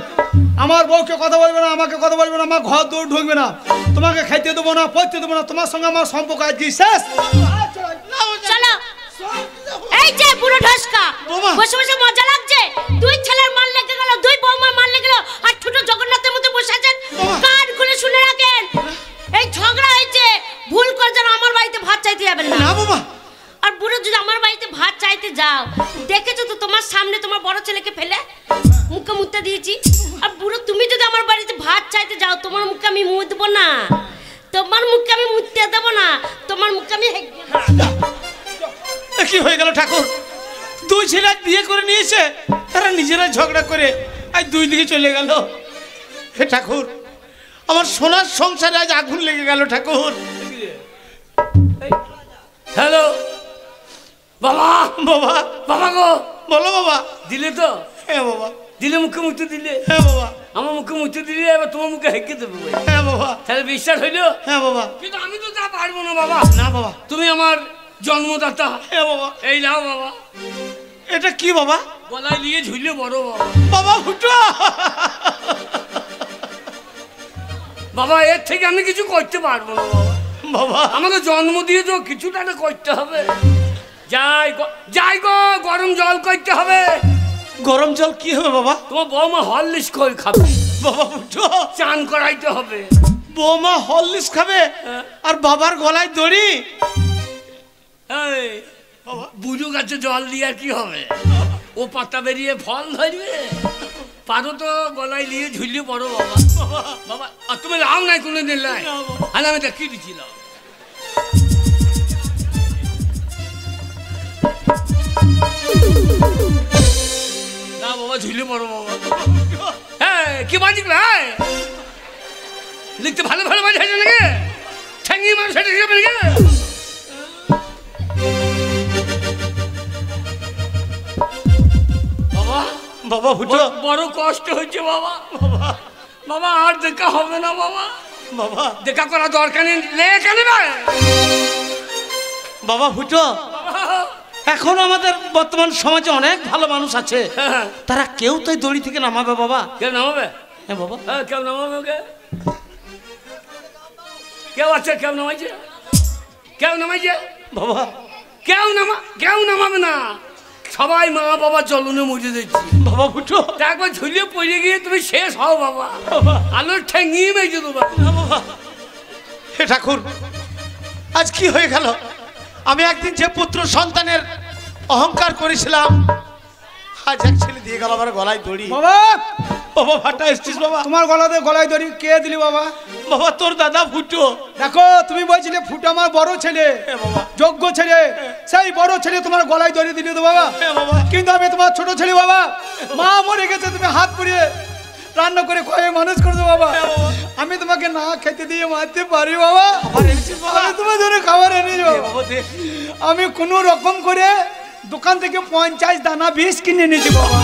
আমার বউকে কথা বলবে না আমাকে কথা বলবে না আমার ঘর দৌড় ঢুকবে না তোমাকে খাইতে দেবো না পড়তে দেবো না তোমার সঙ্গে আমার সম্পর্ক আজকে শেষ চলো এই যে বুড়ো ঢসকা বাবা। বসে বসে মজা লাগছে দুই ছেলের মাল লেগে গেল দুই বৌমার মাল লেগে গেল আর ছোট জগন্নাথের মতো বসে আছেন কান খুলে শুনে রাখেন এই ঝগড়া হয়েছে ভুল করে যেন আমার বাড়িতে ভাত চাইতে যাবেন না না বাবা, আর বুড়ো যদি আমার বাড়িতে ভাত চাইতে যাও দেখেছো তো তোমার সামনে তোমার বড় ছেলেকে ফেলে মুখে মুতে দিয়েছি আর বুড়ো তুমি যদি আমার বাড়িতে ভাত চাইতে যাও তোমার মুখে আমি মুতবো না তোমার মুখে আমি মুততে দেবো না তোমার মুখে আমি এ কি হয়ে গেল ঠাকুর? দুই ছেলে আজ বিয়ে করে নিয়েছে, তারা নিজেরা ঝগড়া করে আজ দুই দিকে চলে গেল। হে ঠাকুর, আমার সোনার সংসারে আজ আগুন লেগে গেল ঠাকুর। হ্যালো বাবা বাবা, বাবা গো বলো বাবা। দিলে তো হ্যাঁ বাবা, দিলে মুখে মুতে দিলে হ্যাঁ বাবা, আমার মুখে মুতে দিলে এবার তোমার মুখে হেঁকে দেবো ভাই। হ্যাঁ বাবা, তাহলে বিশ্বাস হইলো হ্যাঁ বাবা। কিন্তু আমি তো তা পারবো না বাবা না বাবা, তুমি আমার জন্মদাতা হ্যাঁ বাবা। এই নাও বাবা এটা কি বাবা? গলায় নিয়ে ঝুলিয়ে বড় বাবা বাবা ফুটো। বাবা এর থেকে আমি কিছু করতে পারবো না বাবা বাবা, আমাকে জন্ম দিয়ে তো কিছুটা একটা করতে হবে যাই গো গরম জল করতে হবে গরম জল কি হবে বাবা? তোমার বৌমা হরলিক্স করে খাবে বাবা ফুটো, চান করাইতে হবে বৌমা হরলিক্স খাবে আর বাবার গলায় দড়ি? এই, বুঝো গাছে জল দিয়ে আর কি হবে ও পাতা বেরিয়ে ফল ধরবে পারো তো গলায় নিয়ে ঝুলিয়ে পড়ো বাবা বাবা আর তুমি লাও নাই কোনো দিন লাই আর আমি দেখি দিচ্ছিলাম না বাবা ঝুলিয়ে পড়ো বাবা হ্যাঁ কি বাজি হ্যাঁ লিখতে ভালো ভালো বাজি আছে নাকি ঠ্যাঙ্গি মানুষ হেঁটে যাবে নাকি বাবা বাবা ফুটো, বড় কষ্ট হচ্ছে বাবা বাবা আর দেখা হবে না বাবা বাবা, দেখা করা দরকার নেই লেখা নেবে বাবা ফুটো। এখন আমাদের বর্তমান সমাজে অনেক ভালো মানুষ আছে, তারা কেউ তো এই দড়ি থেকে নামাবে বাবা? কেউ নামাবে হ্যাঁ বাবা, হ্যাঁ কেউ নামাবে ওকে কেউ আছে কেউ নামাইছে কেউ নামাইছে বাবা, কেউ নামাবে না সবাই মা বাবা চলনে মজে দিচ্ছি বাবা ফুটো। তা একবার ঝুলিয়ে পড়ে গিয়ে তুমি শেষ হও বাবা আলোর ঠেঙিয়ে মেজে দেবো বাবা, হে ঠাকুর, আজ কি হয়ে গেল? আমি একদিন যে পুত্র সন্তানের অহংকার করেছিলাম, আজ এক ছেলে দিয়ে গেল আমার গলায় দড়ি। বাবা বাবা ফাটা এসছিস বাবা? তোমার গলায় দড়ি কে দিলি বাবা? বাবা তোর দাদা ফুটো। দেখো তুমি বলছিলে ফুটো আমার বড় ছেলে, যোগ্য ছেলে, সেই বড় ছেলে তোমার গলায় দড়ি দিলি তো বাবা। কিন্তু আমি তোমার ছোট ছেলে বাবা, মা মরে গেছে, তুমি হাত পুড়িয়ে রান্না করে খয়ে মানুষ করছো বাবা। আমি তোমাকে না খেতে দিয়ে মারতে পারি বাবা? আমি তোমার জন্য খাবার এনেছো। আমি কোনো রকম করে দোকান থেকে 50 দানা বিষ কিনে নিয়েছি বাবা।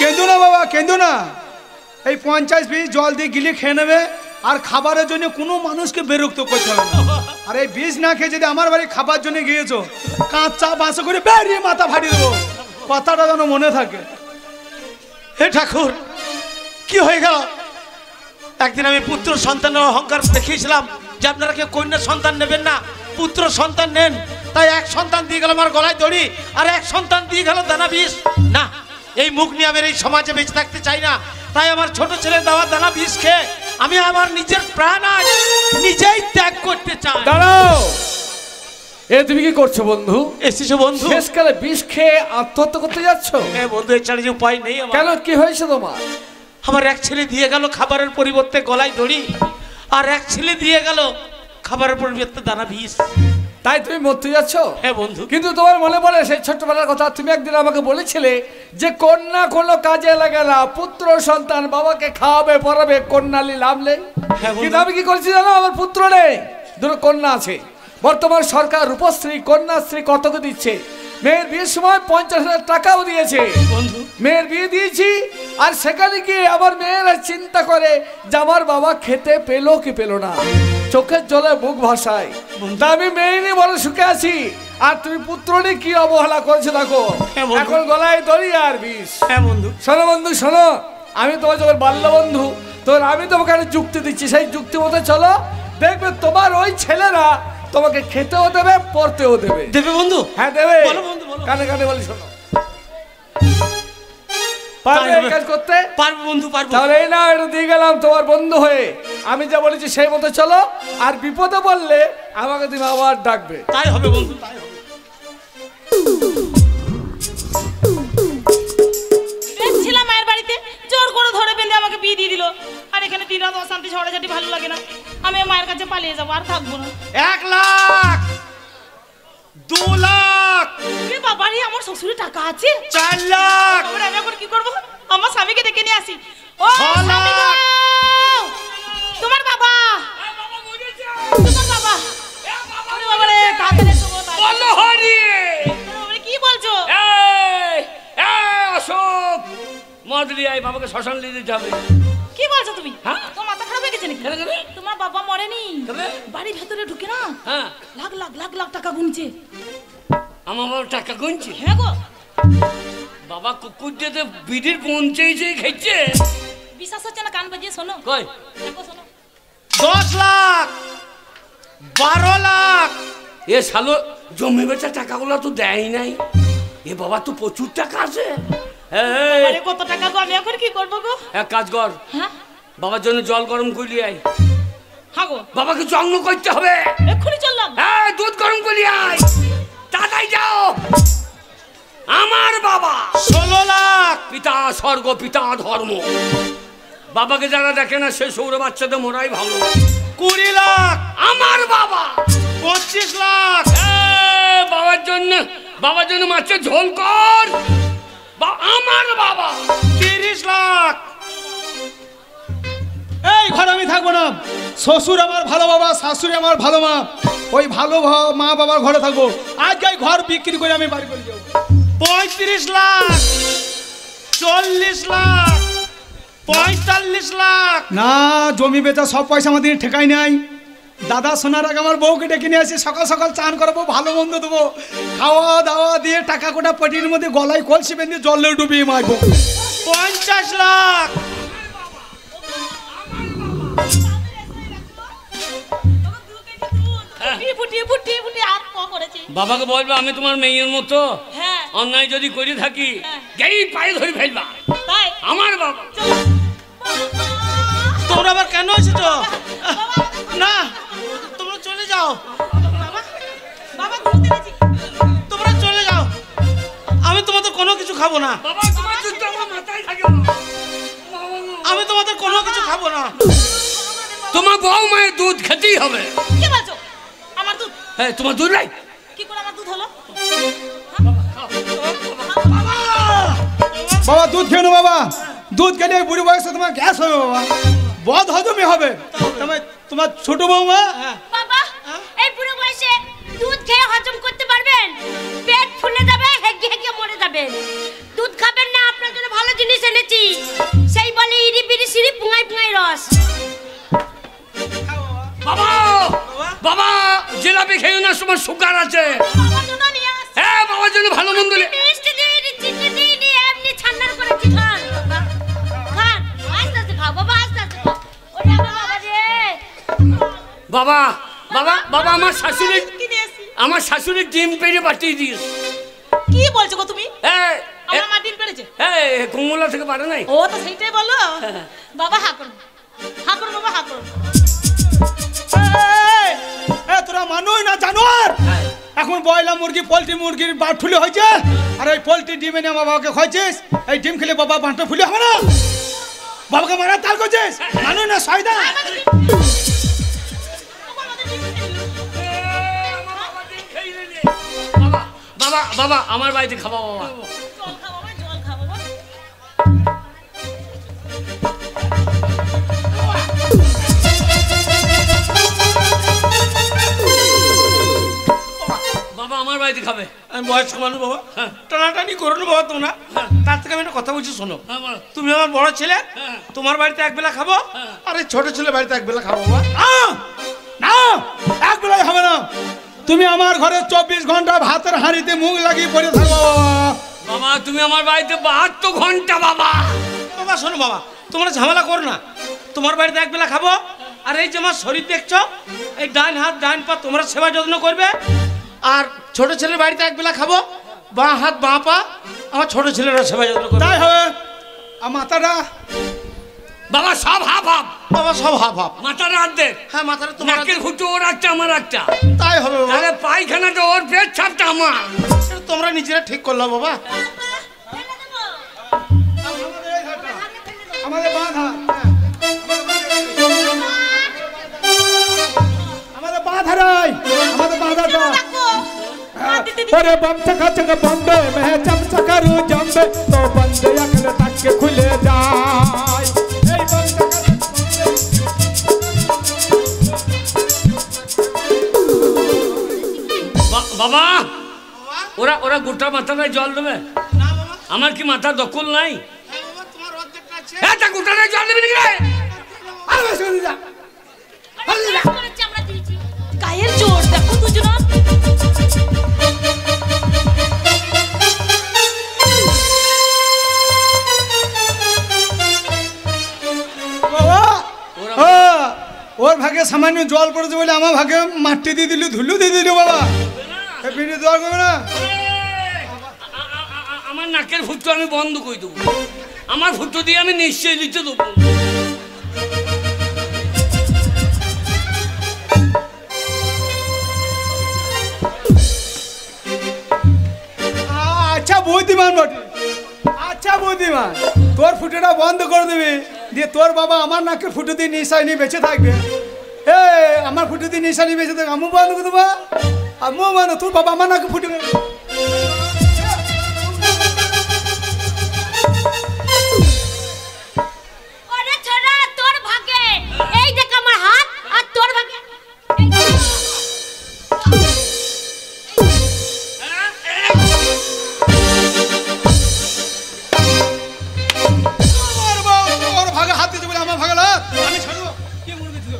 কেঁদো না বাবা, কেঁদো না। এই 50 বিষ জল দিয়ে গিলে খেয়ে নেবে, আর খাবারের জন্য কোনো মানুষকে বিরক্ত করতে হবে না। আর এই বিষ না খেয়ে যদি আমার বাড়ি খাবার জন্য গিয়েছো, কাঁচা বাঁশো করে বেরিয়ে মাথা ফাটিয়ে দেবো, কথাটা যেন মনে থাকে। হে ঠাকুর, কি হয়ে গেল? একদিন আমি পুত্র সন্তানের অহংকার দেখিয়েছিলাম যে আপনারা কেউ কন্যা সন্তান নেবেন না, পুত্র সন্তান নেন। তাই এক সন্তান দিয়ে গেল আমার গলায় দড়ি, আর এক সন্তান দিয়ে গেল দানা বিষ। না, এই মুখ নিয়ে আমি এই সমাজে বেঁচে থাকতে চাই না। তাই আমার ছোট ছেলের দেওয়া দানা বিষ খেয়ে আমি আমার নিজের প্রাণ আজ নিজেই ত্যাগ করতে চাই। দাঁড়াও, এ তুমি কি করছো বন্ধু? এসেছো বন্ধু? শেষকালে বিষ খেয়ে আত্মহত্যা করতে যাচ্ছ? হ্যাঁ বন্ধু, এছাড়া যে উপায় নেই আমার। কেন, কি হয়েছে তোমার? আমার এক ছেলে দিয়ে গেল খাবারের পরিবর্তে গলায় দড়ি, আর এক ছেলে দিয়ে গেল খাবারের পরিবর্তে দানা বিষ। তাই তুমি মরতে যাচ্ছ? হ্যাঁ বন্ধু। কিন্তু তোমার মনে পড়ে সেই ছোট্টবেলার কথা? তুমি একদিন আমাকে বলেছিলে যে কন্যা কোনো কাজে লাগে না, পুত্র সন্তান বাবাকে খাওয়াবে পড়াবে, কন্যালি লাভ নেই। কিন্তু আমি কি করেছি জানো? আমার পুত্র নেই, দুটো কন্যা আছে। বর্তমান সরকার রূপশ্রী, কন্যাশ্রী কতক দিচ্ছে। মেয়ের বিয়ের সময় 50,000 টাকাও দিয়েছে। মেয়ের বিয়ে দিয়েছি, আর সেখানে গিয়ে আমার মেয়েরা চিন্তা করে যে আমার বাবা খেতে পেলো কি পেলো না, চোখের জলে মুখ ভাসায়। তা আমি মেয়ে নিয়ে বড় সুখে আছি, আর তুমি পুত্র নিয়ে কি অবহেলা করেছো দেখো। এখন গলায় দড়ি আর বিষ। হ্যাঁ বন্ধু। শোনো বন্ধু, শোনো, আমি তোমার যখন বাল্য বন্ধু, তোর আমি তোমাকে একটা যুক্তি দিচ্ছি, সেই যুক্তি মতো চলো, দেখবে তোমার ওই ছেলেরা তোমাকে খেতেও দেবে, পড়তেও দেবে। দেবে বন্ধু? হ্যাঁ দেবে। বলো বন্ধু, বলো। কানে কানে বলি, শোনো। পারবে এই কাজ করতে? পারবো বন্ধু, পারবো। তাহলে এই না, এটা দিয়ে গেলাম তোমার বন্ধু হয়ে। আমি যা বলেছি সেই মতো চলো, আর বিপদে বললে আমাকে তুমি আবার ডাকবে। তাই হবে বন্ধু, তাই হবে। ছিলাম মায়ের বাড়িতে, জোর করে ধরে বেঁধে আমাকে বিয়ে দিয়ে দিল। আর এখানে দিন রাত অশান্তি ঝড়াঝাটি ভালো লাগে না। আমি মায়ের কাছে পালিয়ে যাবো, আর থাকবো না। 1 লাখ, 2 লাখ, বাবারে, আমার শ্বশুরের টাকা আছে 4 লাখ। বাবারে, আমি এখন কি করবো? আমার স্বামীকে ডেকে নিয়ে আসি। ও 6 স্বামী গো! লাখ। তোমার বাবা, তোমার বাবা। আরে বাবারে, তাড়াতাড়ি এসো গো, তাড়াতাড়ি। বলো হরি। বাবারে, কি বলছো? এই অশোক, মদরি আই, বাবাকে শ্মশান নিয়ে যেতে হবে। কি বলছো তুমি? হ্যাঁ? তোমার মাথা খারাপ হয়ে গেছে নাকি? কেন কেন? তোমার বাবা মরেনি, তবে? বাড়ির ভেতরে ঢুকে না হ্যাঁ, লাখ লাখ লাখ লাখ টাকা গুনছে। আমার বাবা টাকা গুনছে? হ্যাঁ গো। বাবা কুকুর যেতে বিড়ির পৌঁছেছে খেয়েছে। বিশ্বাস হচ্ছে না? কান বাজিয়ে শোনো। কই? দেখো, শোনো। 10 লাখ, 12 লাখ। এ শালো জমি বেচা টাকাগুলো তো দেয় নাই। এ বাবা তো প্রচুর টাকা আছে। এই, আরে কত টাকা গো? আমি এখন কি করবো গো? এক কাজ কর, হ্যাঁ বাবার জন্য জল গরম করলি আয়। হ্যাঁ গো, বাবাকে যত্ন করতে হবে। এক্ষুনি চললাম। হ্যাঁ, দুধ গরম করলি আয়, তাড়াতাড়ি যাও। আমার বাবা 16 লাখ। পিতা স্বর্গ, পিতা ধর্ম। বাবাকে যারা দেখে না সে সৌর বাচ্চাদের মোরাই ভালো। 20 লাখ। আমার বাবা 25 লাখ। বাবার জন্য মাছের ঝোল কর। আমার বাবা 30 লাখ। এই ঘরে আমি থাকবো না। শ্বশুর আমার ভালো বাবা, শাশুড়ি আমার ভালো মা, ওই ভালো মা বাবার ঘরে থাকবো। আজকে এই ঘর বিক্রি করে আমি বাড়ি করে যাবো। 35 লাখ, 40 লাখ, 45 লাখ। না, জমি বেচা সব পয়সা আমাদের ঠেকাই নাই। দাদা শোনার আগে আমার বউকে ডেকে নিয়ে আসি, সকাল সকাল চান করাবো, ভালো মন্দ দেবো, খাওয়া দাওয়া দিয়ে টাকা কোটা পটির মধ্যে গলায় কলসি বেঁধে জলে ডুবিয়ে মারবো। 50 লাখ। ফুটিয়ে ফুটিয়ে ফুটিয়ে আর ক করেছে। বাবাকে বলবো আমি তোমার মেয়ের মতো হ্যাঁ, অন্যায় যদি করে থাকি হ্যাঁ। যেই পায়ে ধরে ফেলবা। তাই আমার বাবা। চলো। তোমরা আবার কেন এসেছো? না, যাও, বাবা বাবা দুধ এনেছি। তোমরা চলে যাও, আমি তোমাদের কোনো কিছু খাবো না, বাবা তোমার দুধটা আমার মাথায় থাকে না। আমি তোমাদের কোনো কিছু খাবো না। তোমার বউ মায়ের দুধ খেতেই হবে। কি বলছো? আমার দুধ হ্যাঁ তোমার দুধ নাই? কি করে আমার দুধ হলো? বাবা দুধ খেয়ে নো বাবা, দুধ খেলে বুড়ি বয়সে তোমার গ্যাস হবে বাবা, বদ হজমি হবে। তোমার ছোট বৌমা বাবা এই বুড়ো বয়সে দুধ খেয়ে হজম করতে পারবেন? পেট ফুলে যাবে, হেগে হেগে মরে যাবেন। দুধ খাবেন না, আপনার জন্য ভালো জিনিস এনেছি। সেই বলে ইরি বিরি সিরি পুঙাই পুঙাই রস। বাবা বাবা জিলাপি খেয়ে না, তোমার সুগার আছে। আমার জন্য নিয়ে আসছি। হ্যাঁ বাবার জন্য ভালো মন্দ মিষ্টি দিইনি, চিনি দিইনি, এমনি ঠান্ডার করেছি। খান খান, আস্তে আস্তে খাও বাবা, আস্তে আস্তে খাও। ওরে আমার বাবা রে। বাবা বাবা বাবা আমার শাশুড়ি, কি নিয়ে এসছি? আমার শাশুড়ি ডিম পেড়ে পাঠিয়ে দিস। কি বলছো গো তুমি? এই আমার মা ডিম পেড়েছে? কুমুলা থেকে পারে নাই? ও তো সেইটাই বলো। বাবা হা করুন, হা করুন বাবা, হা করুন। তোরা মানুষ না জানোয়ার? এখন বয়লা মুরগি পোল্ট্রি মুরগির বাট ফুলে হয়েছে, আর ওই পোল্ট্রি ডিম এনে আমার বাবাকে খাইছিস। এই ডিম খেলে বাবা বাঁটটা ফুলে হবে না? বাবাকে মারা তাল করছিস, মানুষ না শয়তান। বাবা বাবা বাবা আমার বাড়িতে খাবা বাবা। জল খা বাবা, জল খা বাবা। বাবা আমার বাড়িতে খাবে। আমি বয়স্ক মানুষ বাবা, টানাটানি করো না বাবা তোমরা। তার থেকে আমি একটা কথা বলছি শোনো, হ্যাঁ বলো। তুমি আমার বড় ছেলে, হ্যাঁ। তোমার বাড়িতে এক বেলা খাবো, হ্যাঁ। আর এই ছোট ছেলে বাড়িতে এক বেলা খাবো বাবা। না এক বেলায় হবে না। তুমি আমার ঘরে 24 ঘন্টা ভাতের হাঁড়িতে মুখ লাগিয়ে পড়ে থাকো বাবা তুমি আমার বাড়িতে 72 ঘন্টা বাবা। বাবা শোনো বাবা, তোমরা ঝামেলা করো না, তোমার বাড়িতে এক বেলা খাবো, আর এই যে আমার শরীর দেখছো, এই ডান হাত ডান পা তোমরা সেবা যত্ন করবে। আর ছোট ছেলের বাড়িতে এক বেলা খাবো, বাঁ হাত বাঁ পা আমার ছোট ছেলেরা সেবা যত্ন করবে। তাই হবে। আর মাথাটা বাবা সব হাফ হাফ। বাবা সব হাফ হাফ। মাথার অর্ধেক। হ্যাঁ মাথাটা তোমার নাকের ফুটো ওর একটা আমার একটা। তাই হবে বাবা। তাহলে পায়খানাটা ওর, পেট ছাপটা আমার। সেটা তোমরা নিজেরা ঠিক করলো বাবা। আমাদের বাঁধা, আমাদের বাঁধারাই, আমাদের বাঁধাটা। अरे बम चका चका बम्बे में चमचा करूं जम्बे तो बंदे अकल तक के खुले जाए ए बम चका বাবা ওরা ওরা গোটা মাথাটায় জল দেবে। না বাবা, আমার কি মাথা দখল নাই? হ্যাঁ বাবা তোমার অর্ধেকটা আছে। হ্যাঁ তা গোটাটায় জল দেবে নাকি রে? আরে শুনি যা, আমরা দিয়েছি। গায়ের জোর দেখো দুজনা। বাবা ওর ভাগে সামান্য জল পড়েছে বলে আমার ভাগে মাটি দিয়ে দিল, ধুলো দিয়ে দিল। বাবা এই বিড়ি জল করবে না। আমার নাকের ফুটো আমি বন্ধ করে দেবো। আমার ফুটো দিয়ে আমি নিশ্চয়ই দিতে দেবো। আচ্ছা বুদ্ধিমান বটে, আচ্ছা বুদ্ধিমান। তোর ফুটোটা বন্ধ করে দিবি, দিয়ে তোর বাবা আমার নাকের ফুটো দিয়ে নিশাই নিয়ে বেঁচে থাকবে। এ আমার ফুটো দিয়ে নিশাই নিয়ে বেঁচে থাকবে, আমিও বন্ধ করে দেবো। আমিও মানে তোর বাবা আমার নাকে ফুটো দেবে। ওরে ছোড়া, তোর ভাগে এই দেখ আমার হাত, আর তোর ভাগে ওর ভাগে হাত দিতে বলে আমার ভাগে না, আমি ছাড়বো। কি মনে দিচ্ছিল?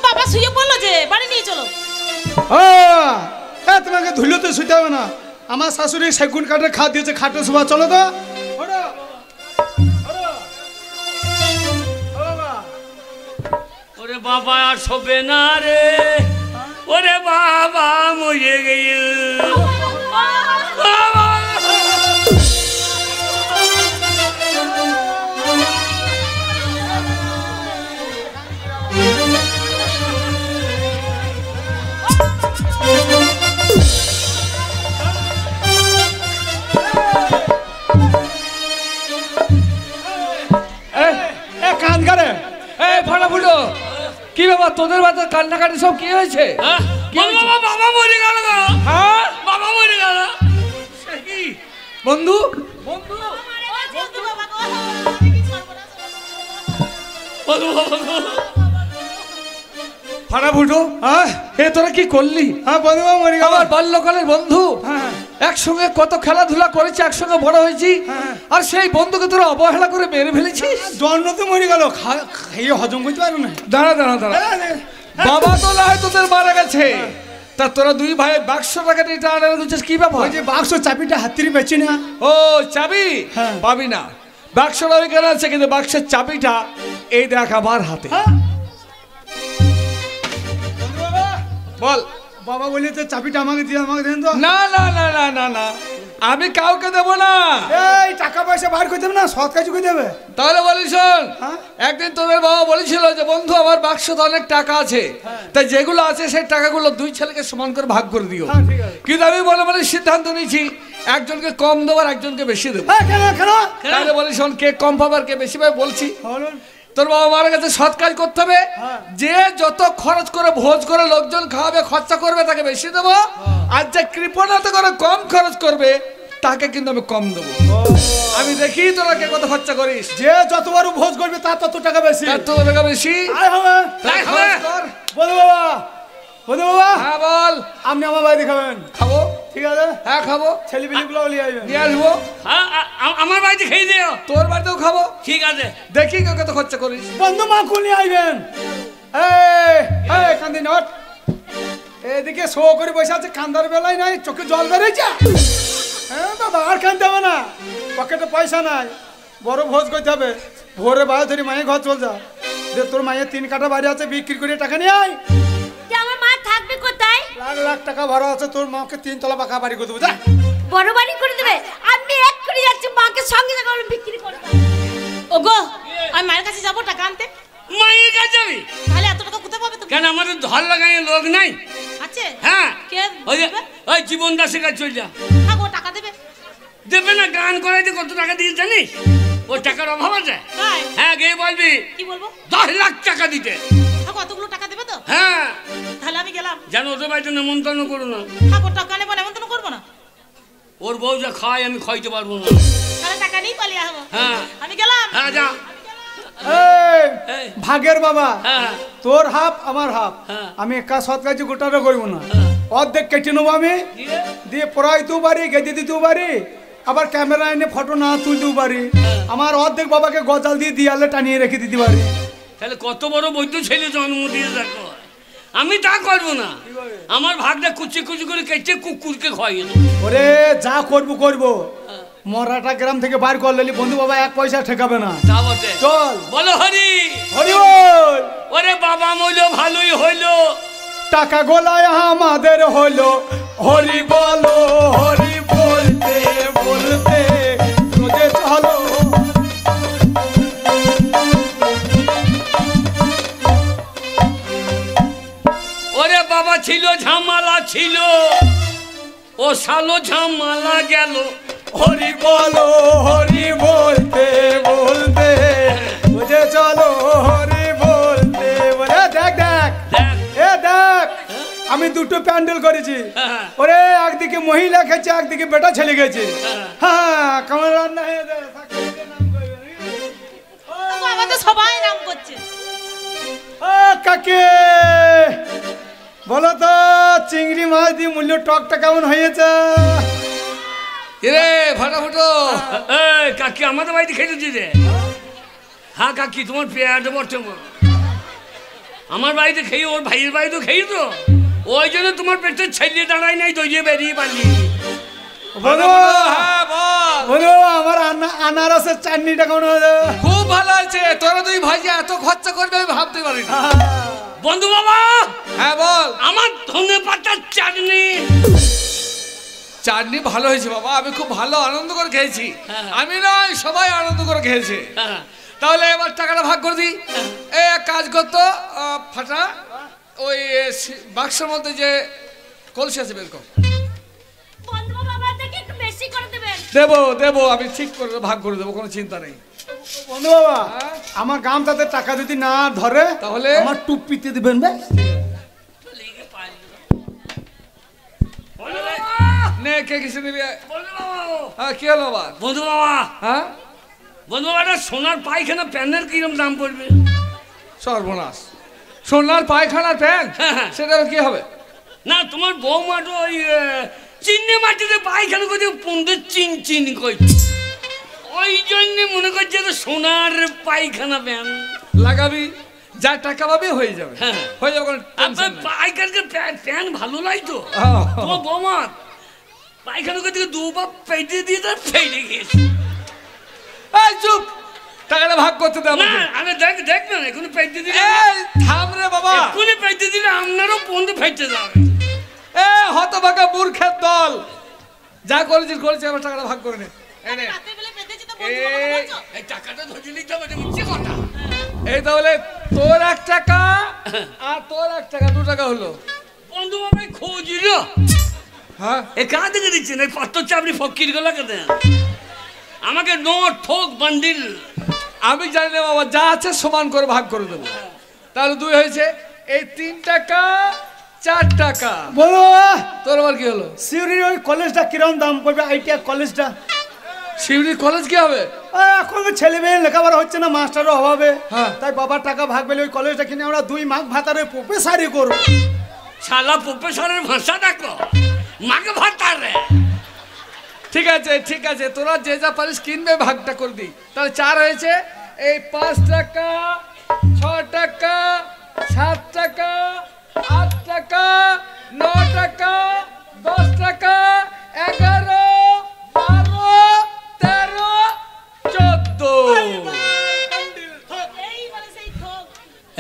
বাবা শুয়ে পড়লো যে, বাড়ি নিয়ে চলো। তোমাকে ধুলোতে শুতে হবে না। আমার শাশুড়ি সেগুন কাঠের খাট দিয়েছে, খাটে শোভা। চলো তো ওঠো, ওঠো। ও বাবা, ওরে বাবা আর শোবে না রে, ওরে বাবা মরে গেল। কান করে ফাটাফুটো, কি ব্যাপার তোদের বাচ্চা কান্নাকাটি সব কি হয়েছে? বাবা মরে গেল, হ্যাঁ বাবা মরে গেল। বন্ধু ফাটাফুটো, এ তোরা কি করলি? হ্যাঁ বন্ধু বাবা মরে গেল। আমার বাল্যকালের বন্ধু, একসঙ্গে কত খেলাধুলা করেছি, একসঙ্গে বড় হয়েছি, আর সেই বন্ধুকে তোরা অবহেলা করে মেরে ফেলেছিস। জন্ম তো মরে গেল, খাইয়ে হজম করতে পারো না। দাঁড়া দাঁড়া দাঁড়া, বাবা তো না হয় তোদের মারা গেছে, তা তোরা দুই ভাই বাক্সটাকে টানা দিচ্ছিস, কি ব্যাপার? ওই যে বাক্স চাবিটা হাতির বেচি না। ও চাবি পাবি না, বাক্সটা ওইখানে আছে, কিন্তু বাক্সের চাবিটা এই দেখ আমার হাতে। বল। বাবা বলি তো চাবিটা আমাকে দিয়ে, আমাকে দেন তো। না না না না না না, আমি কাউকে দেবো না। এই টাকা পয়সা বার করে দেবে না, সৎ কাজ করে দেবে। তাহলে বলি শোন, একদিন তোদের বাবা বলেছিল যে বন্ধু আমার বাক্সতে অনেক টাকা আছে, তাই যেগুলো আছে সেই টাকাগুলো দুই ছেলেকে সমান করে ভাগ করে দিও। কিন্তু আমি বলে বলে সিদ্ধান্ত নিয়েছি একজনকে কম দেবো আর একজনকে বেশি দেবো। কেন কেন? তাহলে বলি শোন, কে কম পাবে আর কে বেশি পাবে বলছি। তোর বাবা মারা গেছে, সৎ কাজ করতে হবে, যে যত খরচ করে ভোজ করে লোকজন খাওয়াবে খরচা করবে তাকে বেশি দেবো, আর যে কৃপণতা করে কম খরচ করবে তাকে কিন্তু আমি কম দেবো। আমি দেখি তোরা কে কত খরচা করিস, যে যত বড় ভোজ করবে তার তত টাকা বেশি। তার তো টাকা বেশি। আয় হবে তাই খরচ কর। বলো বাবা, বলো বাবা। হ্যাঁ বল। আপনি আমার বাড়ি খাবেন? খাবো। ঠিক আছে, হ্যাঁ খাবো। ছেলেপিলিগুলো নিয়ে আসবেন। নিয়ে আসবো। আমার বাড়িতে খেয়ে দিও। তোর বাড়িতেও খাবো। ঠিক আছে, দেখি কে কত খরচা করিস। বন্ধু মাকু নিয়ে আসবেন। এই কান্দি নট, এদিকে শো করে বসে আছে, কান্দার বেলায় নাই, চোখে জল বেরোইছে। হ্যাঁ বাবা আর কান্দতে হবে না, পকেটে পয়সা নাই, বড় ভোজ করতে হবে। ভোরে বাইরে ধরি মায়ের ঘর চল যা, যে তোর মায়ের 3 কাঠা বাড়ি আছে, বিক্রি করে টাকা নিয়ে আয়। আমার মা থাকবে কোথায়? লাখ লাখ টাকা ভাড়া আছে, তোর মাকে 3 তলা পাকা বাড়ি করে দেবো। যা বড় বাড়ি করে দেবে? আমি এক করে যাচ্ছি, মাকে সঙ্গে সঙ্গে বিক্রি করে দাও। ওগো, আমি মায়ের কাছে যাবো টাকা আনতে। মায়ের কাছে যাবি? তাহলে এত টাকা কোথায় পাবে তুমি? কেন আমাদের ধর লাগাই লোক নাই? আছে? হ্যাঁ, কে ওই যে দেবে? ওই জীবন দাসের কাছে চল যা। হ্যাঁ গো, টাকা দেবে? দেবে না, গান করে দিয়ে কত টাকা দিয়ে জানিস? ওর টাকার অভাব আছে। তাই? হ্যাঁ, গিয়ে বলবি কি বলবো? 10 লাখ টাকা দিতে। হ্যাঁ গো, অতগুলো টাকা দেবে তো? হ্যাঁ, তাহলে আমি গেলাম। যেন ওদের বাড়িতে নেমন্তন্ন করো না। হ্যাঁ গো, টাকা নেবো, নেমন্তন্ন করবো না। ওর বউ যা খায় আমি খাইতে পারবো না। তাহলে টাকা নিয়ে পালিয়ে আসবো। হ্যাঁ। আমি গেলাম। হ্যাঁ যা। এই ভাগের বাবা, হ্যাঁ তোর হাফ আমার হাফ, হ্যাঁ। আমি একা সৎ কাজ গোটাটা করবো না, অর্ধেক কেটে নেবো আমি, দিয়ে পড়াই দিতেও পারি, গেঁদে দিতেও পারি, আবার ক্যামেরা এনে ফটো না তুলতেও পারি, আমার অর্ধেক বাবাকে গজাল দিয়ে দিয়ালে টানিয়ে রেখে দিতে পারি। তাহলে কত বড় বৈদ্য ছেলে জন্ম দিয়ে দেখো। আমি তা করবো না, আমার ভাগটা কুচি কুচি করে কেটে কুকুরকে খাইয়ে দেবো। ওরে যা করবো করবো, মরাটা গ্রাম থেকে বার করলি বন্ধু বাবা 1 পয়সা ঠেকাবে না। তা বটে। চল বলো হরি হরি বল। ওরে বাবা মইলো ভালোই হইলো, টাকা গোলায় আমাদের হলো, হরি বলো হরি বলতে বলতে সোজে চলো। ওরে বাবা ছিল ঝামালা ছিল, ও সালো ঝামালা গেল। হরি বলো হরি বলতে বলতে সোজে চলো, হরি বলতে বলে। দেখ দেখ দেখ। এ দেখ, আমি দুটো প্যান্ডেল করেছি। হ্যাঁ। ওরে একদিকে মহিলা খেয়েছে, একদিকে বেটা ছেলে গেছে। হ্যাঁ কেমন রান্না হয়েছে? ওগো, আমাদের সবাই নাম করছে। কাকে বলো তো, চিংড়ি মাছ দিয়ে মূল্য টকটা কেমন হয়েছে? রে ফাটাফুটো, এই কাকি আমাদের বাড়িতে খেয়েছি রে। হ্যাঁ কাকি, তোমার পেয়ার বটে আমার বাড়িতে খেয়ে, ওর ভাইয়ের বাড়িতেও খেয়ে তো, ওই জন্য তোমার পেটে ছেলে দাঁড়ায় নাই, দইয়ে বেরিয়ে পারলি। বলো হ্যাঁ বল। বলো, আমার আনারসের চাটনিটা কেমন খুব ভালো আছে। তোরা দুই ভাই যে এত খরচা করবে আমি ভাবতে পারি না। বন্ধু বাবা, হ্যাঁ বল। আমার ধনে পাতার চাটনি। চাটনি ভালো হয়েছে বাবা, আমি খুব ভালো আনন্দ করে খেয়েছি। আমি নয়, সবাই আনন্দ করে খেয়েছে। তাহলে এবার টাকাটা ভাগ করে দিই। এক কাজ করতো, ফাটা ওই বাক্সের মধ্যে যে কলসি আছে বের কর। দেবো দেবো, আমি ঠিক করে ভাগ করে দেবো, কোনো চিন্তা নেই। বন্ধু বাবা, আমার গামটাতে টাকা যদি না ধরে তাহলে আমার টুপিতে দিবেন বে। নে, কে কিছু নিবি? বন্ধু বাবা, হ্যাঁ, কি হলো আবার? বন্ধু বাবা, হ্যাঁ বন্ধু বাবা, একটা সোনার পায়খানা প্যানের কিরম দাম পড়বে? সর্বনাশ, সোনার পায়খানার প্যান, সেটা কি হবে? না, তোমার বৌমা তো ওই চিন্নি মাটিতে পায়খানা করছে, পুন্দে চিন চিন করছে, ওই জন্য মনে করছে যে সোনার পায়খানা প্যান লাগাবি, যা টাকা পাবি হয়ে যাবে। হ্যাঁ। হয়ে যাবে, কোনো আপনার টেনশন নেই। পায়খানাকে প্যান ভালো লাগতো আহ। তোমার বৌমা পায়খানা করতে দুবার পেটে দিয়ে তার ফেটে গেছে। এই চুপ, টাকাটা ভাগ করতে দে না, আমাকে। আমি দেখবেন এখনো পেটে দিলে, এই থাম রে বাবা, এখনই পেটে দিলে আপনারও বন্ধু ফেটে যাবে। এ হতভাগা মূর্খের দল, যা করেছিস করেছিস, আমার টাকাটা ভাগ করে নে। এই নে। এই টাকাটা ধরে নিতে হবে, বুঝছি কথা? এই তাহলে তোর 1 টাকা আর তোর 1 টাকা, 2 টাকা হলো। বন্ধু বাবাই খোঁজিল, হ্যাঁ, এ কাঁ থেকে দিচ্ছেন? এই পাত্র চাপড়ি ফকির গুলাকে দেন, আমাকে নোট ঠোক বান্ডিল। আমি জানি না বাবা, যা আছে সমান করে ভাগ করে দেবো। তাহলে 2 হয়েছে, এই 3 টাকা 4 টাকা। বলো বাবা, তোর আবার কি হলো? সিউড়ির ওই কলেজটা কিরম দাম পড়বে? আইটিআই কলেজটা শিউরি কলেজ কি হবে? এখন ছেলে মেয়ে লেখাপড়া হচ্ছে না, মাস্টারের অভাবে। হ্যাঁ। তাই বাবার টাকা ভাগ পেলে ওই কলেজটা কিনে আমরা 2 মাঘ ভাতারে প্রফেসারি করবো। শালা প্রফেসরের ভাষা দেখো, মাকে ভাতারে। ঠিক আছে ঠিক আছে, তোরা যে যা পারিস কিনবে, ভাগটা করে দিই। তাহলে 4 হয়েছে, এই 5 টাকা 6 টাকা 7 টাকা 8 টাকা 9 টাকা 10 টাকা 11 12 13 14।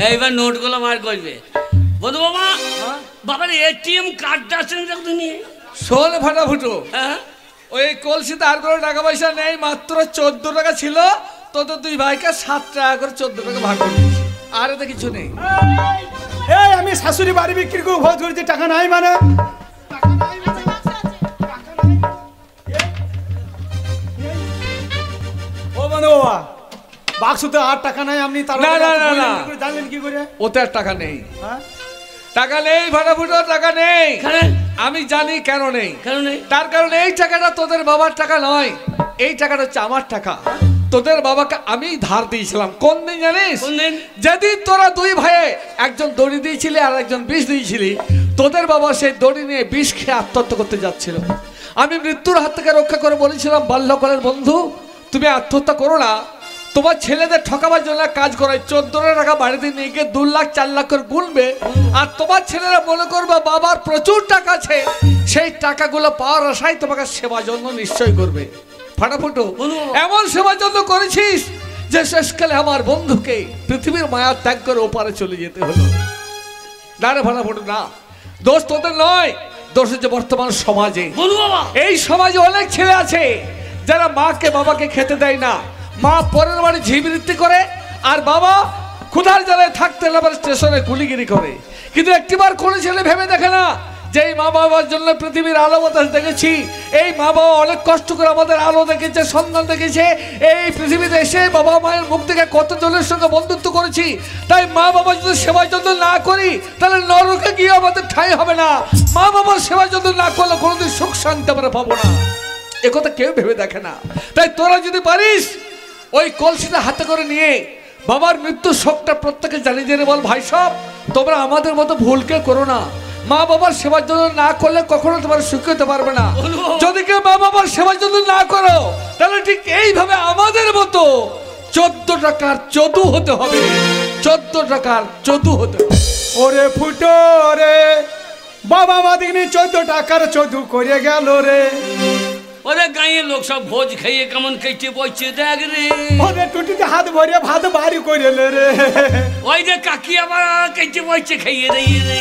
এইবার নোটগুলো বার করবে। বন্ধু বাবা, বাবার এটিএম কার্ডটা আছে না নিয়ে? শোন ফাটা ফুটো, হ্যাঁ, ওই কলসিতে আর কোনো টাকা পয়সা নেই, মাত্র 14 টাকা ছিল। তোদের 2 ভাইকে 7 টাকা করে 14 টাকা ভাগ করে দিয়েছি, আর এতে কিছু নেই। এই আমি শাশুড়ি বাড়ি বিক্রি করে ভোজ করেছি, টাকা নাই মানে? ও বন্ধু বাবা, বাক্সতে আর টাকা নাই, আপনি তার না, না, না, না। জানলেন কি করে? ওতে আর টাকা নেই, হ্যাঁ, টাকা নেই ফাটা ফুটো, টাকা নেই। এখানে আমি জানি কেন নেই। কেন নেই? তার কারণ এই টাকাটা তোদের বাবার টাকা নয়, এই টাকাটা হচ্ছে আমার টাকা। তোদের বাবাকে আমি ধার দিয়েছিলাম। কোন দিন জানিস? কোন দিন? যেদিন তোরা 2 ভাইয়ে, একজন দড়ি দিয়েছিলি আর একজন বিষ দিয়েছিলি, তোদের বাবা সেই দড়ি নিয়ে বিষ খেয়ে আত্মহত্যা করতে যাচ্ছিল। আমি মৃত্যুর হাত থেকে রক্ষা করে বলেছিলাম, বাল্যকালের বন্ধু তুমি আত্মহত্যা করো না, তোমার ছেলেদের ঠকাবার জন্য কাজ করায় 14 টাকা বাড়িতে নিয়ে গিয়ে 2 লাখ 4 লাখ করে গুনবে, আর তোমার ছেলেরা মনে করবে বাবার প্রচুর টাকা আছে, সেই টাকাগুলো পাওয়ার আশায় তোমাকে সেবা যত্ন নিশ্চয় করবে। ফাটাফুটো এমন সেবা যত্ন করেছিস যে শেষকালে আমার বন্ধুকে পৃথিবীর মায়া ত্যাগ করে ওপারে চলে যেতে হলো। না রে ফাটাফুটো, না, দোষ তোদের নয়, দোষ হচ্ছে বর্তমান সমাজে। বন্ধু বাবা, এই সমাজে অনেক ছেলে আছে যারা মাকে বাবাকে খেতে দেয় না, মা পরের বাড়ি ঝিবৃত্তি করে, আর বাবা ক্ষুধার জ্বালায় থাকতে আবার স্টেশনে গুলিগিরি করে। কিন্তু একটিবার কোনো ছেলে ভেবে দেখে না যে এই মা বাবার জন্য পৃথিবীর আলো বাতাস দেখেছি, এই মা বাবা অনেক কষ্ট করে আমাদের আলো দেখেছে, সন্ধান দেখেছে, এই পৃথিবীতে এসে বাবা মায়ের মুখ থেকে কতজনের সঙ্গে বন্ধুত্ব করেছি। তাই মা বাবা যদি সেবা যত্ন না করি তাহলে নরকে গিয়ে আমাদের ঠাঁই হবে না। মা বাবার সেবা যত্ন না করলে কোনোদিন সুখ শান্তি আমরা পাবো না, একথা কেউ ভেবে দেখে না। তাই তোরা যদি পারিস ওই কলসিটা হাতে করে নিয়ে বাবার মৃত্যুর শোকটা প্রত্যেকে জানিয়ে দিয়ে বল, ভাই সব তোমরা আমাদের মতো ভুলকে করো না, মা বাবার সেবার জন্য না করলে কখনো তোমার সুখী হতে পারবে না। যদি কেউ মা বাবার সেবার জন্য না করো তাহলে ঠিক এইভাবে আমাদের মতো 14 টাকার চতু হতে হবে, 14 টাকার চতু হতে হবে। ওরে ফুটো রে, বাবা মা দিকে 14 টাকার চদু করে গেল রে। ওরে গাঁয়ের লোক সব ভোজ খেয়ে কেমন কেটে বইছে দেখ রে। ওরে টুটিতে হাত ভরিয়ে ভাত বাড়ি করে রে। ওই যে কাকি আবার কেটে বইছে খেয়ে রে রে।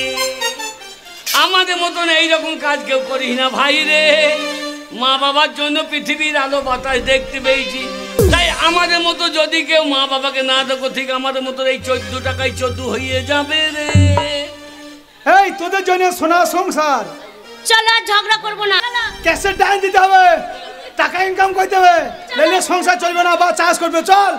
আমাদের মতন এইরকম কাজ কেউ করিস না ভাই রে। মা বাবার জন্য পৃথিবীর আলো বাতাস দেখতে পেয়েছি, তাই আমাদের মতো যদি কেউ মা বাবাকে না দেখো ঠিক আমাদের মতো এই 14 টাকায় 14 হয়ে যাবে রে। এই তোদের জন্য সোনা সংসার, চলো আর ঝগড়া করবো না। ক্যাসেট ডাইন দিতে হবে, টাকা ইনকাম করতে হবে, নাহলে সংসার চলবে না। বা চাষ করবে, চল।